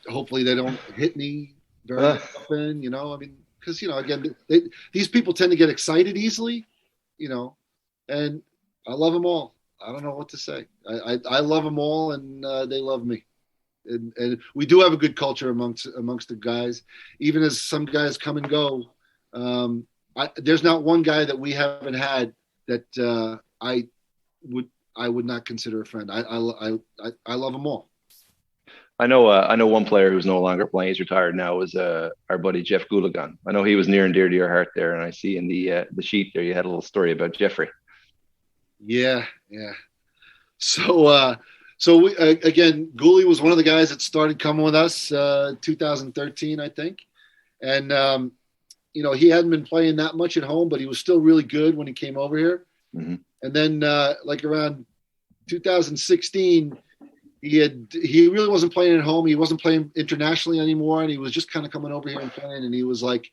hopefully they don't hit me very often. I mean, because again, these people tend to get excited easily, and I love them all. I don't know what to say. I love them all, and they love me, and we do have a good culture amongst the guys, even as some guys come and go. There's not one guy that we haven't had that I would not consider a friend. I love them all. I know one player who's no longer playing. He's retired now. Was our buddy Jeff Goulagan. I know he was near and dear to your heart there, and I see in the sheet there you had a little story about Jeffrey. Yeah. So we, again, Gouli was one of the guys that started coming with us 2013, I think, and. He hadn't been playing that much at home, but he was still really good when he came over here. Mm-hmm. And then like around 2016, he really wasn't playing at home. He wasn't playing internationally anymore. And he was just kind of coming over here and playing. And he was like,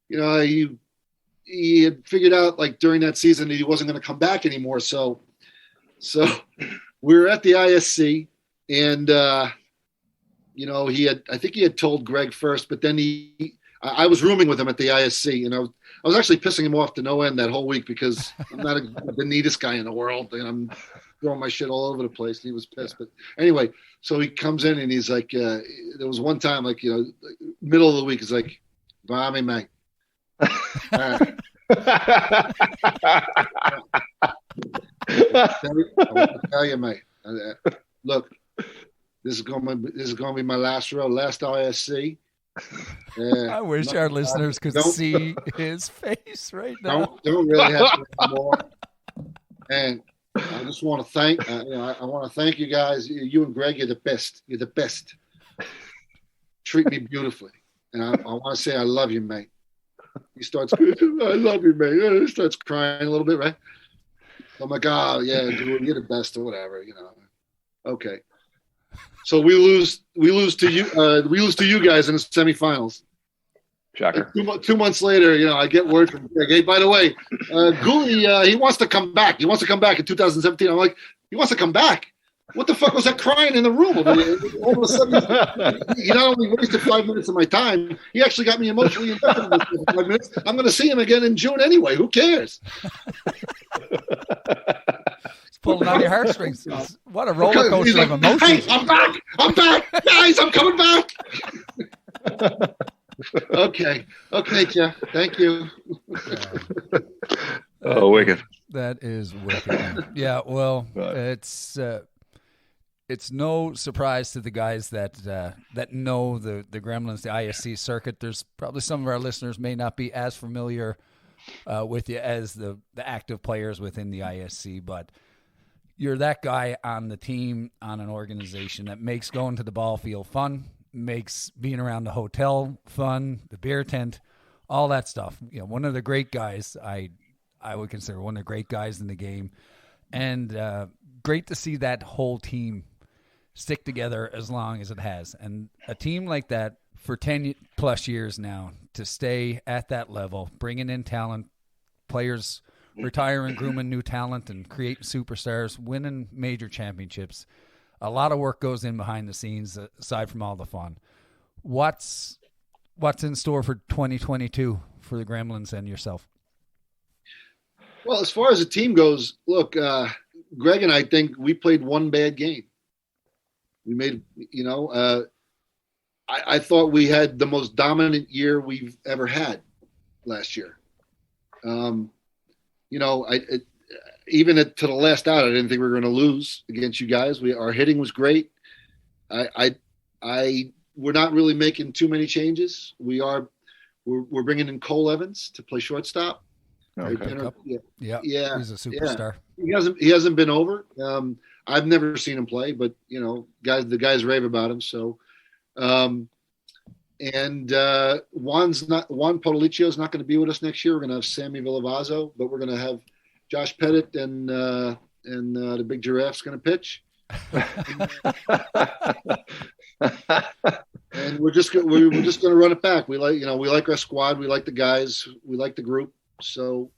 he had figured out like during that season that he wasn't going to come back anymore. So we were at the ISC and, I think he had told Greg first, but then I was rooming with him at the ISC, and I was actually pissing him off to no end that whole week because I'm not the neatest guy in the world, and I'm throwing my shit all over the place, and he was pissed. But anyway, so he comes in, and he's like, there was one time, like, middle of the week, he's like, Vahram, mate. I want to tell you, mate. Look, this is going to be my last ISC. I wish our listeners could see his face right now. Don't really have to anymore. And I just want to thank, I want to thank you guys. You and Greg, you're the best. You're the best. treat me beautifully. And I want to say, I love you, mate. He starts, I love you, mate. He starts crying a little bit, right? I'm like, oh, yeah, dude, you're the best or whatever, Okay. So we lose to you guys in the semifinals. Shocker. 2 months later, I get word from Greg. Hey, by the way, Gooley, he wants to come back. He wants to come back in 2017. I'm like, he wants to come back? What the fuck was that crying in the room? All of a sudden, he not only wasted 5 minutes of my time, he actually got me emotionally invested in this for 5 minutes. I'm going to see him again in June anyway. Who cares? It's pulling on your heartstrings. What a roller coaster of emotions. Hey, I'm back, guys. I'm coming back. Okay, Jeff. Thank you. Oh, wicked. That is wicked. Yeah, well, it's no surprise to the guys that know the Gremlins, the ISC circuit. There's probably some of our listeners may not be as familiar with you as the active players within the ISC, but you're that guy on the team, on an organization that makes going to the ball field fun, makes being around the hotel fun, the beer tent, all that stuff. One of the great guys, I would consider one of the great guys in the game, and great to see that whole team stick together as long as it has. And a team like that for 10 plus years now, to stay at that level, bringing in talent, players retiring, grooming new talent, and creating superstars, winning major championships. A lot of work goes in behind the scenes aside from all the fun. What's in store for 2022 for the Gremlins and yourself? Well, as far as the team goes, look, Greg and I think we played one bad game. We made, I thought we had the most dominant year we've ever had last year. Even to the last out, I didn't think we were going to lose against you guys. Our hitting was great. We're not really making too many changes. We're bringing in Cole Evans to play shortstop. Okay. Yeah. He's a superstar. Yeah. He hasn't been over. I've never seen him play, but the guys rave about him. So, Juan Podoliccio is not going to be with us next year. We're going to have Sammy Villavazzo, but we're going to have Josh Pettit and the big giraffe's going to pitch. And we're just going to run it back. We like our squad. We like the guys. We like the group. So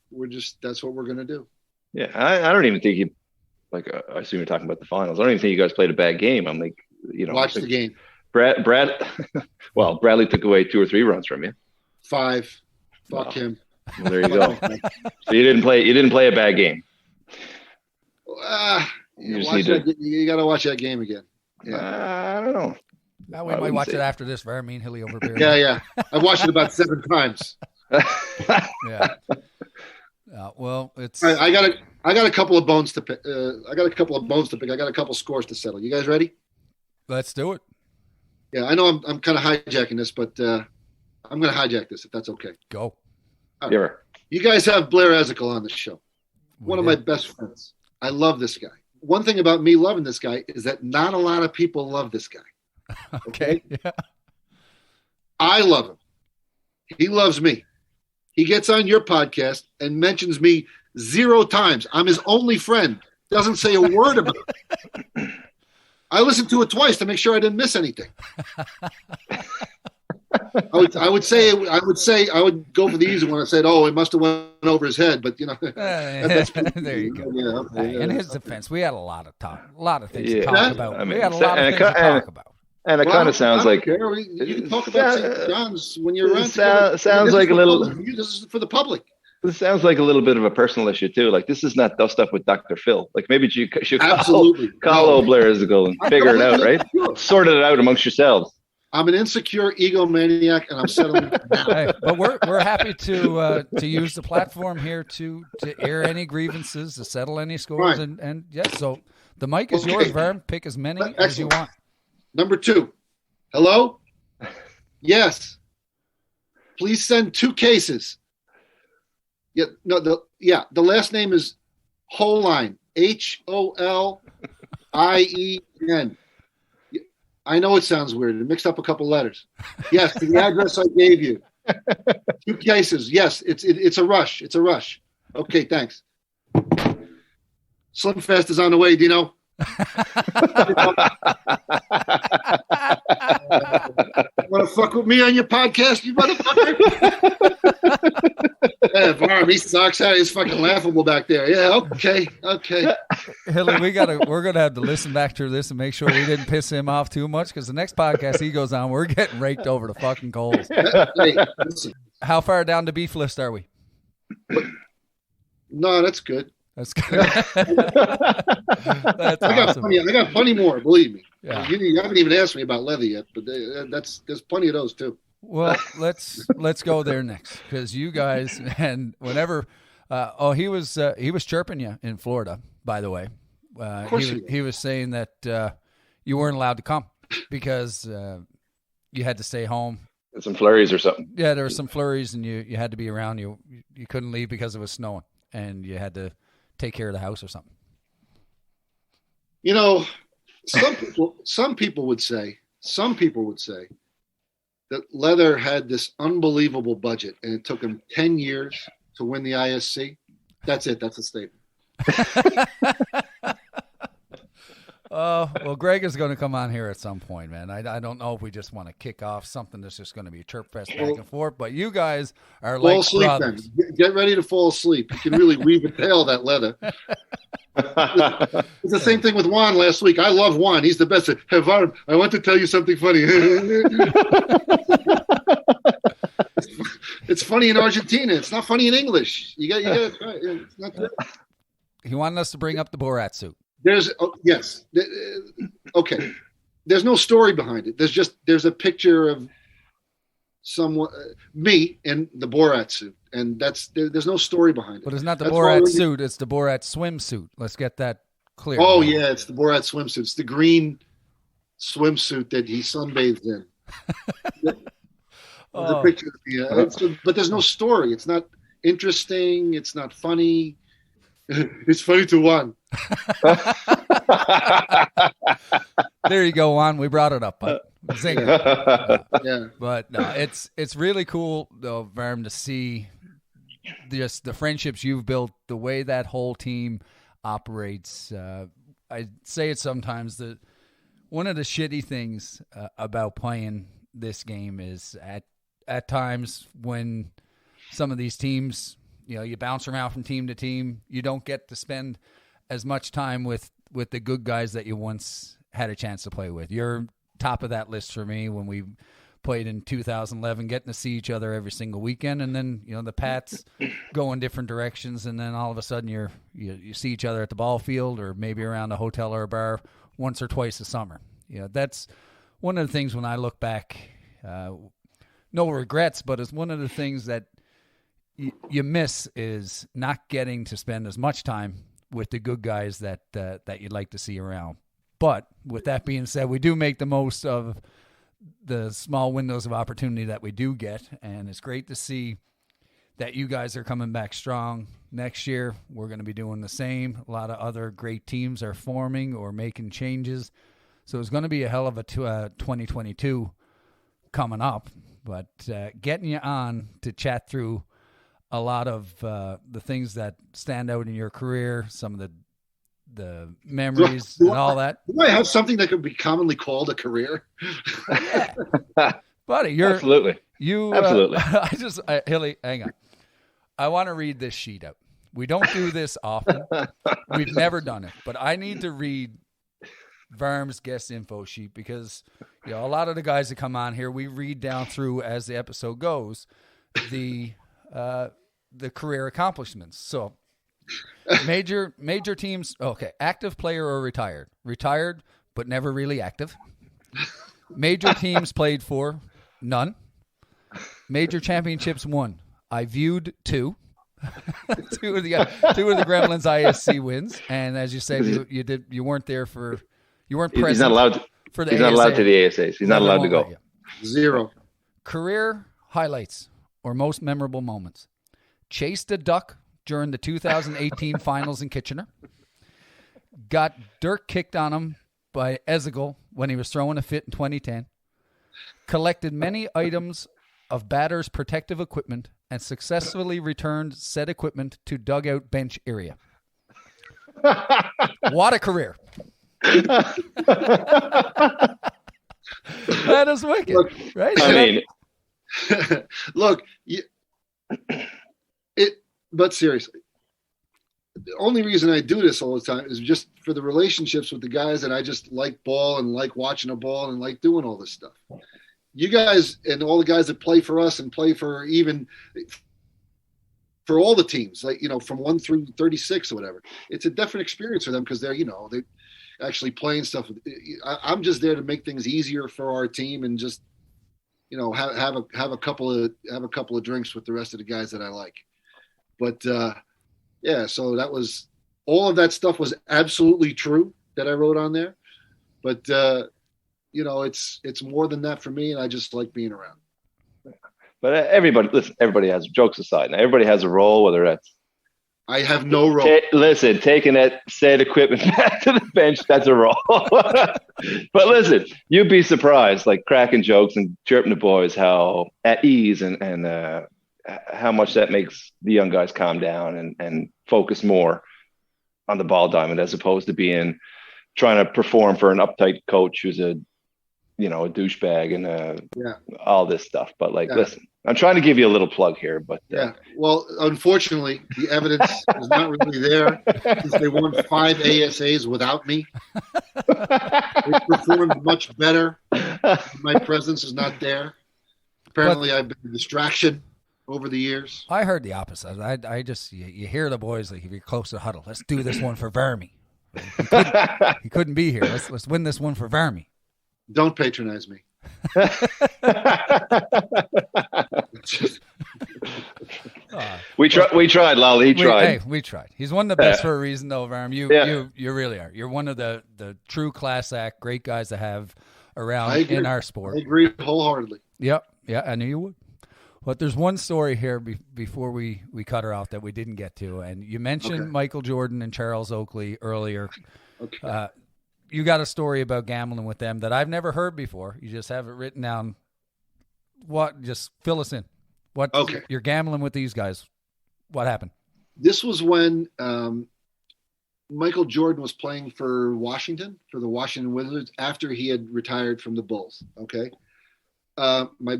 that's what we're going to do. Yeah. I don't even think you, I assume you're talking about the finals. I don't even think you guys played a bad game. I'm like, watch the game. Bradley took away 2 or 3 runs from you. 5. Fuck him. Well, there you go. So you didn't play a bad game. You got to watch that game again. Yeah. I don't know. Now we might watch it after this. Vahram Hilly over beer. Yeah. I watched it about 7 times. Yeah. Well, it's. I got a couple of bones to pick. I got a couple of scores to settle. You guys ready? Let's do it. Yeah, I know I'm kind of hijacking this, but I'm going to hijack this if that's okay. Go. Right. You guys have Blair Ezekiel on the show. One of my best friends. I love this guy. One thing about me loving this guy is that not a lot of people love this guy. Okay. Yeah. I love him. He loves me. He gets on your podcast and mentions me 0 times. I'm his only friend. Doesn't say a word about it. I listened to it twice to make sure I didn't miss anything. I would go for the easy one. I said, "Oh, it must have went over his head," but there you go. Yeah, okay. In his defense, we had a lot of things to talk about. We had a lot of things to talk about. And it kind of sounds like you can talk about St. John's when you're around. Sounds like a little. This is for the public. This sounds like a little bit of a personal issue too. Like this is not stuff with Dr. Phil. Like maybe you should call old Blair Ezekiel and figure it out, right? Sort it out amongst yourselves. I'm an insecure egomaniac, and I'm settling down. Hey, but we're happy to use the platform here to air any grievances, to settle any scores, right. and yes. So the mic is yours, Vahram. Pick as many as you want. Number 2. Hello? Yes. Please send 2 cases. The last name is Holien. Holien. I know it sounds weird. It mixed up a couple letters. Yes, to the address I gave you. 2 cases. Yes, it's a rush. It's a rush. Okay, thanks. Slim Fast is on the way, Dino. Want to fuck with me on your podcast, you motherfucker? Yeah, Vahram, he sucks out. He's fucking laughable back there. Yeah, okay. Hilly, we're gonna have to listen back to this and make sure we didn't piss him off too much, because the next podcast he goes on, we're getting raked over the fucking coals. Hey, listen. How far down the beef list are we? No, that's good. That's good. That's awesome. I got plenty more, believe me. Yeah. You haven't even asked me about leather yet, but there's plenty of those too. Well, let's go there next, because you guys, and whenever he was chirping you in Florida, by the way. Of course he was saying that you weren't allowed to come because you had to stay home. Some flurries or something. Yeah, there were some flurries, and you had to be around. You couldn't leave because it was snowing, and you had to take care of the house or something. You know, some people would say that Leather had this unbelievable budget, and it took him 10 years to win the ISC. That's it. That's a statement. Well, Greg is going to come on here at some point, man. I don't know if we just want to kick off something that's just going to be chirp fest back and forth, but you guys are fall like asleep brothers. then. Get ready to fall asleep. You can really weave a tail, that Leather. It's the same thing with Juan last week. I love Juan. He's the best. Hey, Vahram, I want to tell you something funny. It's funny in Argentina. It's not funny in English. You got to try it. It's not good. He wanted us to bring up the Borat suit. Yes. Okay. There's no story behind it. There's a picture of someone, me in the Borat suit, and there's no story behind it. But it's not the Borat suit. It's the Borat swimsuit. Let's get that clear. Oh yeah, it's the Borat swimsuit. It's the green swimsuit that he sunbathed in. The picture. Yeah, but there's no story. It's not interesting. It's not funny. It's funny to Juan. There you go, Juan. We brought it up, but yeah. But no, it's really cool though, Vahram, to see just the friendships you've built, the way that whole team operates. I say it sometimes that one of the shitty things about playing this game is at times when some of these teams, you bounce around from team to team, you don't get to spend as much time with the good guys that you once had a chance to play with. You're top of that list for me when we played in 2011, getting to see each other every single weekend, and then the paths go in different directions, and then all of a sudden you see each other at the ball field or maybe around a hotel or a bar once or twice a summer. That's one of the things when I look back, no regrets, but it's one of the things that you miss is not getting to spend as much time with the good guys that you'd like to see around. But with that being said, we do make the most of the small windows of opportunity that we do get, and it's great to see that you guys are coming back strong. Next year, we're going to be doing the same. A lot of other great teams are forming or making changes. So it's going to be a hell of a 2022 coming up. But getting you on to chat through a lot of the things that stand out in your career, some of the memories and all that. Do I have something that could be commonly called a career? Yeah. Buddy, you're absolutely. Absolutely. Hilly, hang on. I want to read this sheet out. We don't do this often. We've never done it, but I need to read Vahram's guest info sheet because a lot of the guys that come on here, we read down through as the episode goes the career accomplishments. So major teams. Okay, active player or retired? Retired, but never really active. Major teams played for? None. Major championships won? I viewed 2. two of the Gremlins ISC wins, and as you say, you weren't there for. You weren't present. He's not allowed. He's not allowed to the ASAs. He's not allowed to go. 0. Career highlights or most memorable moments: chased a duck during the 2018 finals in Kitchener. Got dirt kicked on him by Ezekiel when he was throwing a fit in 2010, collected many items of batter's protective equipment, and successfully returned said equipment to dugout bench area. What a career. That is wicked, look, right? I mean, look, but seriously, the only reason I do this all the time is just for the relationships with the guys that I just like ball and like watching a ball and like doing all this stuff. You guys and all the guys that play for us and play for even for all the teams, like, from 1 through 36 or whatever, it's a different experience for them because they're, they actually playing stuff. I'm just there to make things easier for our team and just, have a couple of drinks with the rest of the guys that I like. But yeah, so that was all of that stuff was absolutely true that I wrote on there. But it's more than that for me, and I just like being around. But everybody has, jokes aside, now everybody has a role, whether that's I have no role. Taking that said equipment back to the bench, that's a role. But listen, you'd be surprised, like cracking jokes and chirping the boys, how at ease and how much that makes the young guys calm down and focus more on the ball diamond as opposed to trying to perform for an uptight coach who's a douchebag and all this stuff. But listen, I'm trying to give you a little plug here, but well, unfortunately, the evidence is not really there since they won 5 ASAs without me. They performed much better. My presence is not there. Apparently, I've been a distraction over the years. I heard the opposite. I just you hear the boys like if you're close to the huddle, let's do this one for Varmy. He couldn't be here. Let's win this one for Varmy. Don't patronize me. We tried, Lolly. He tried. We tried. He's one of the best for a reason, though, Varm. You really are. You're one of the true class act, great guys to have around in our sport. I agree wholeheartedly. Yep. Yeah, I knew you would. But there's one story here before we cut her off that we didn't get to, and you mentioned Michael Jordan and Charles Oakley earlier. Okay. You got a story about gambling with them that I've never heard before. You just have it written down. Just fill us in. You're gambling with these guys. What happened? This was when Michael Jordan was playing for Washington, for the Washington Wizards, after he had retired from the Bulls. Okay. My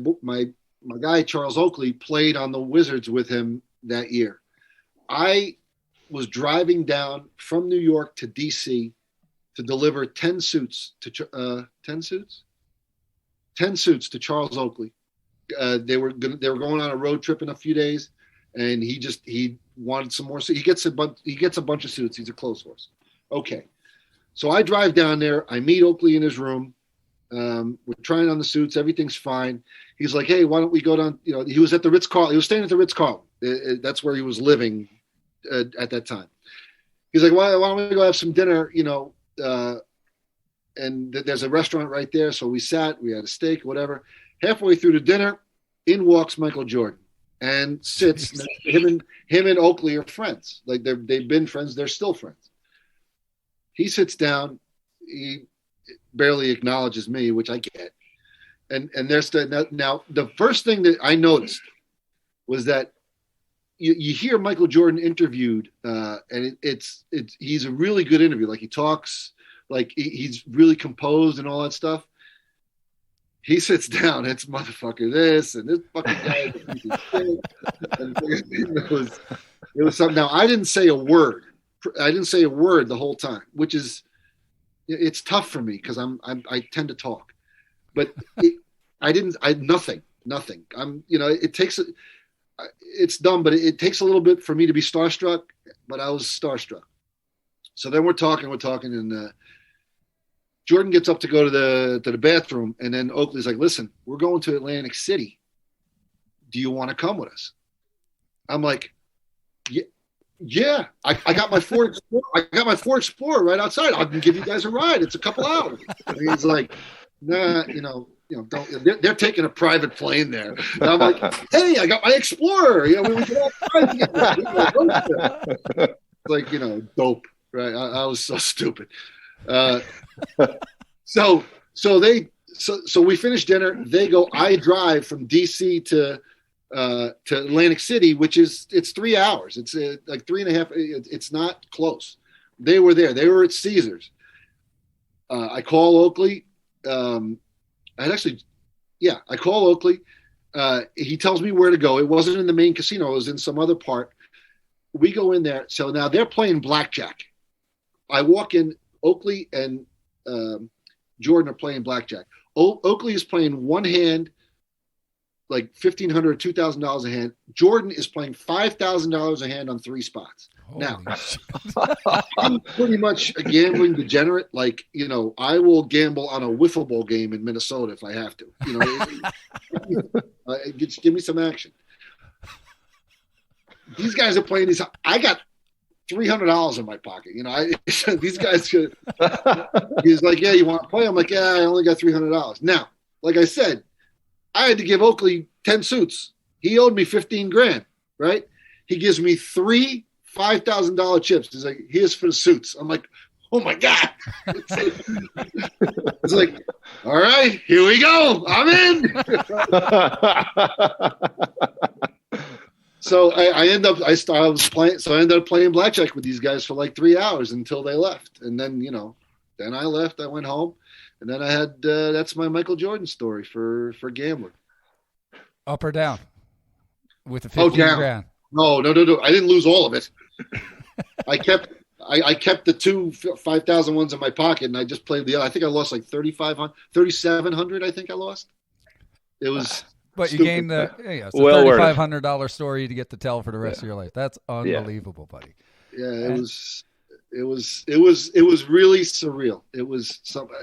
guy, Charles Oakley, played on the Wizards with him that year. I was driving down from New York to D.C. to deliver 10 suits to 10 suits to Charles Oakley. They were going on a road trip in a few days, and he wanted some more. So he gets a bunch of suits. He's a clothes horse. Okay, so I drive down there. I meet Oakley in his room. We're trying on the suits. Everything's fine. He's like, "Hey, why don't we go down?" He was at the Ritz-Carlton. He was staying at the Ritz-Carlton. That's where he was living at that time. He's like, "Why don't we go have some dinner?" And there's a restaurant right there. So we sat, we had a steak, whatever. Halfway through the dinner, in walks Michael Jordan and sits. him and Oakley are friends. Like they've been friends. They're still friends. He sits down. He barely acknowledges me, which I get. And there's now the first thing that I noticed was that you hear Michael Jordan interviewed, and he's a really good interview. Like he talks, like he's really composed and all that stuff. He sits down. It's motherfucker this and this fucking guy. It was something. Now I didn't say a word. The whole time, which is it's tough for me because I tend to talk, but nothing. It takes. It's dumb, but it takes a little bit for me to be starstruck, but I was starstruck. So then we're talking, and Jordan gets up to go to the bathroom, and then Oakley's like, "Listen, we're going to Atlantic City. Do you want to come with us?" I'm like, "Yeah. I got my Ford Explorer. I got my Ford Explorer right outside. I can give you guys a ride. It's a couple hours." And he's like, "Nah, don't." They're taking a private plane there. And I'm like, "Hey, I got my Explorer. We can all fly together." It's like, dope, right? I was so stupid. So So we finish dinner. They go. I drive from DC to Atlantic City, which it's 3 hours. It's like 3.5. It's not close. They were there. They were at Caesars. I call Oakley. I call Oakley. He tells me where to go. It wasn't in the main casino. It was in some other part. We go in there. So now they're playing blackjack. I walk in. Oakley and Jordan are playing blackjack. Oakley is playing one hand, like $1,500 or $2,000 a hand. Jordan is playing $5,000 a hand on 3 spots. Holy now, I'm pretty much a gambling degenerate. Like, I will gamble on a wiffle ball game in Minnesota if I have to. Just give me some action. These guys are playing these. I got $300 in my pocket. These guys. He's like, "Yeah, you want to play?" I'm like, "Yeah, I only got $300." Now, like I said, I had to give Oakley 10 suits. He owed me $15,000, right? He gives me 3 $5,000 chips. He's like, "Here's for the suits." I'm like, "Oh my God." It's like, "All right, here we go. I'm in." So I ended up playing blackjack with these guys for like 3 hours until they left. And then, then I left, I went home, and then I had, that's my Michael Jordan story for gambling. Up or down with the $15,000? No. I didn't lose all of it. I kept the 2 $5,000 ones in my pocket, and I just played the other. I think I lost like $3,700. I think I lost. It was. But stupid. You gained the well $3,500 story to get to tell for the rest of your life. That's unbelievable, buddy. Yeah, it was really surreal. It was something.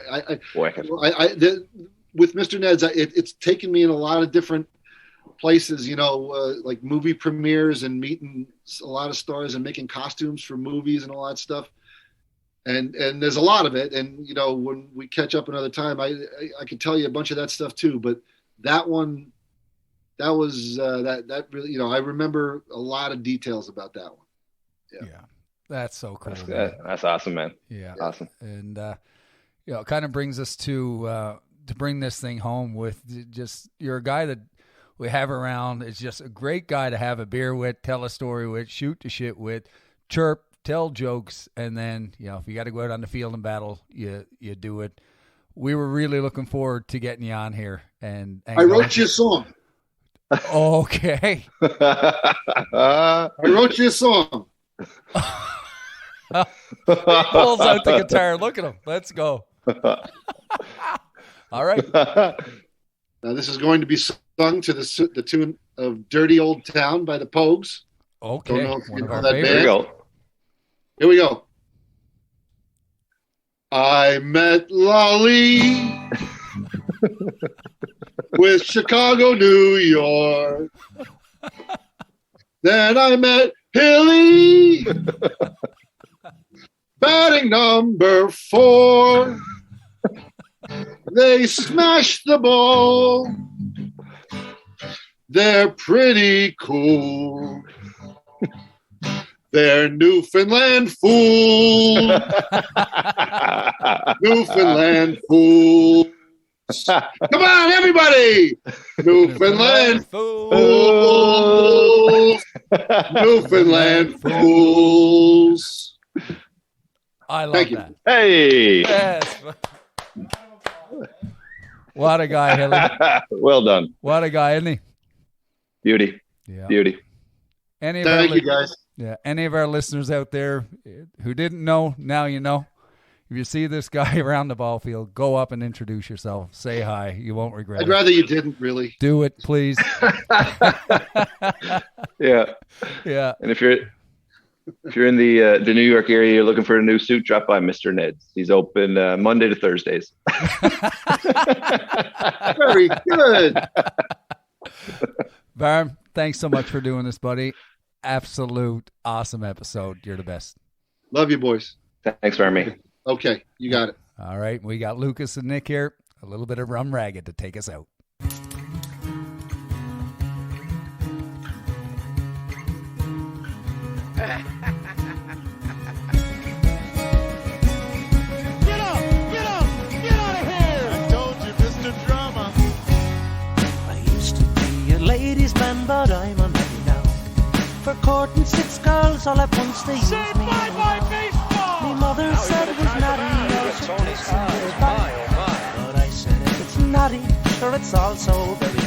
With Mr. Ned's, it's taken me in a lot of different places. Like movie premieres and meeting a lot of stars and making costumes for movies and all that stuff. And there's a lot of it. And when we catch up another time, I can tell you a bunch of that stuff too. But that one. That was that really, I remember a lot of details about that one. Yeah. That's so cool. That's awesome, man. Yeah. Awesome. And, it kind of brings us to bring this thing home with just, you're a guy that we have around. It's just a great guy to have a beer with, tell a story with, shoot the shit with, chirp, tell jokes. And then, if you got to go out on the field and battle, you do it. We were really looking forward to getting you on here. And I wrote you a song. Okay. I wrote you a song. He pulls out the guitar. Look at him. Let's go. All right. Now this is going to be sung to the tune of "Dirty Old Town" by the Pogues. Okay. Don't know if One you of know our that favorites. band. Here we go. I met Lolly with Chicago, New York. Then I met Hilly, batting number 4. They smashed the ball. They're pretty cool. They're Newfoundland fools. Newfoundland fools. Come on, everybody! Newfoundland fools. Newfoundland fools. I love Thank you. that. Hey. Yes. What a guy, Hilly. Well done. What a guy, isn't he? Beauty. Yeah. Beauty. Thank you, guys. Yeah. Any of our listeners out there who didn't know, now you know. If you see this guy around the ball field, go up and introduce yourself. Say hi. You won't regret it. I'd rather you didn't, really. Do it, please. Yeah. Yeah. And if you're in the New York area, you're looking for a new suit, drop by Mr. Ned's. He's open Monday to Thursdays. Very good. Vahram, thanks so much for doing this, buddy. Absolute awesome episode. You're the best. Love you, boys. Thanks, Vahram. Okay, you got it. All right. We got Lucas and Nick here. A little bit of Rum Ragged to take us out. Get up! Get up! Get out of here! ladies' man, but I'm unhappy now. For courting 6 girls all at once, they used me anyhow. My mother said it was naughty, I was so pissed in the back. But I said if it's naughty, sure it's also very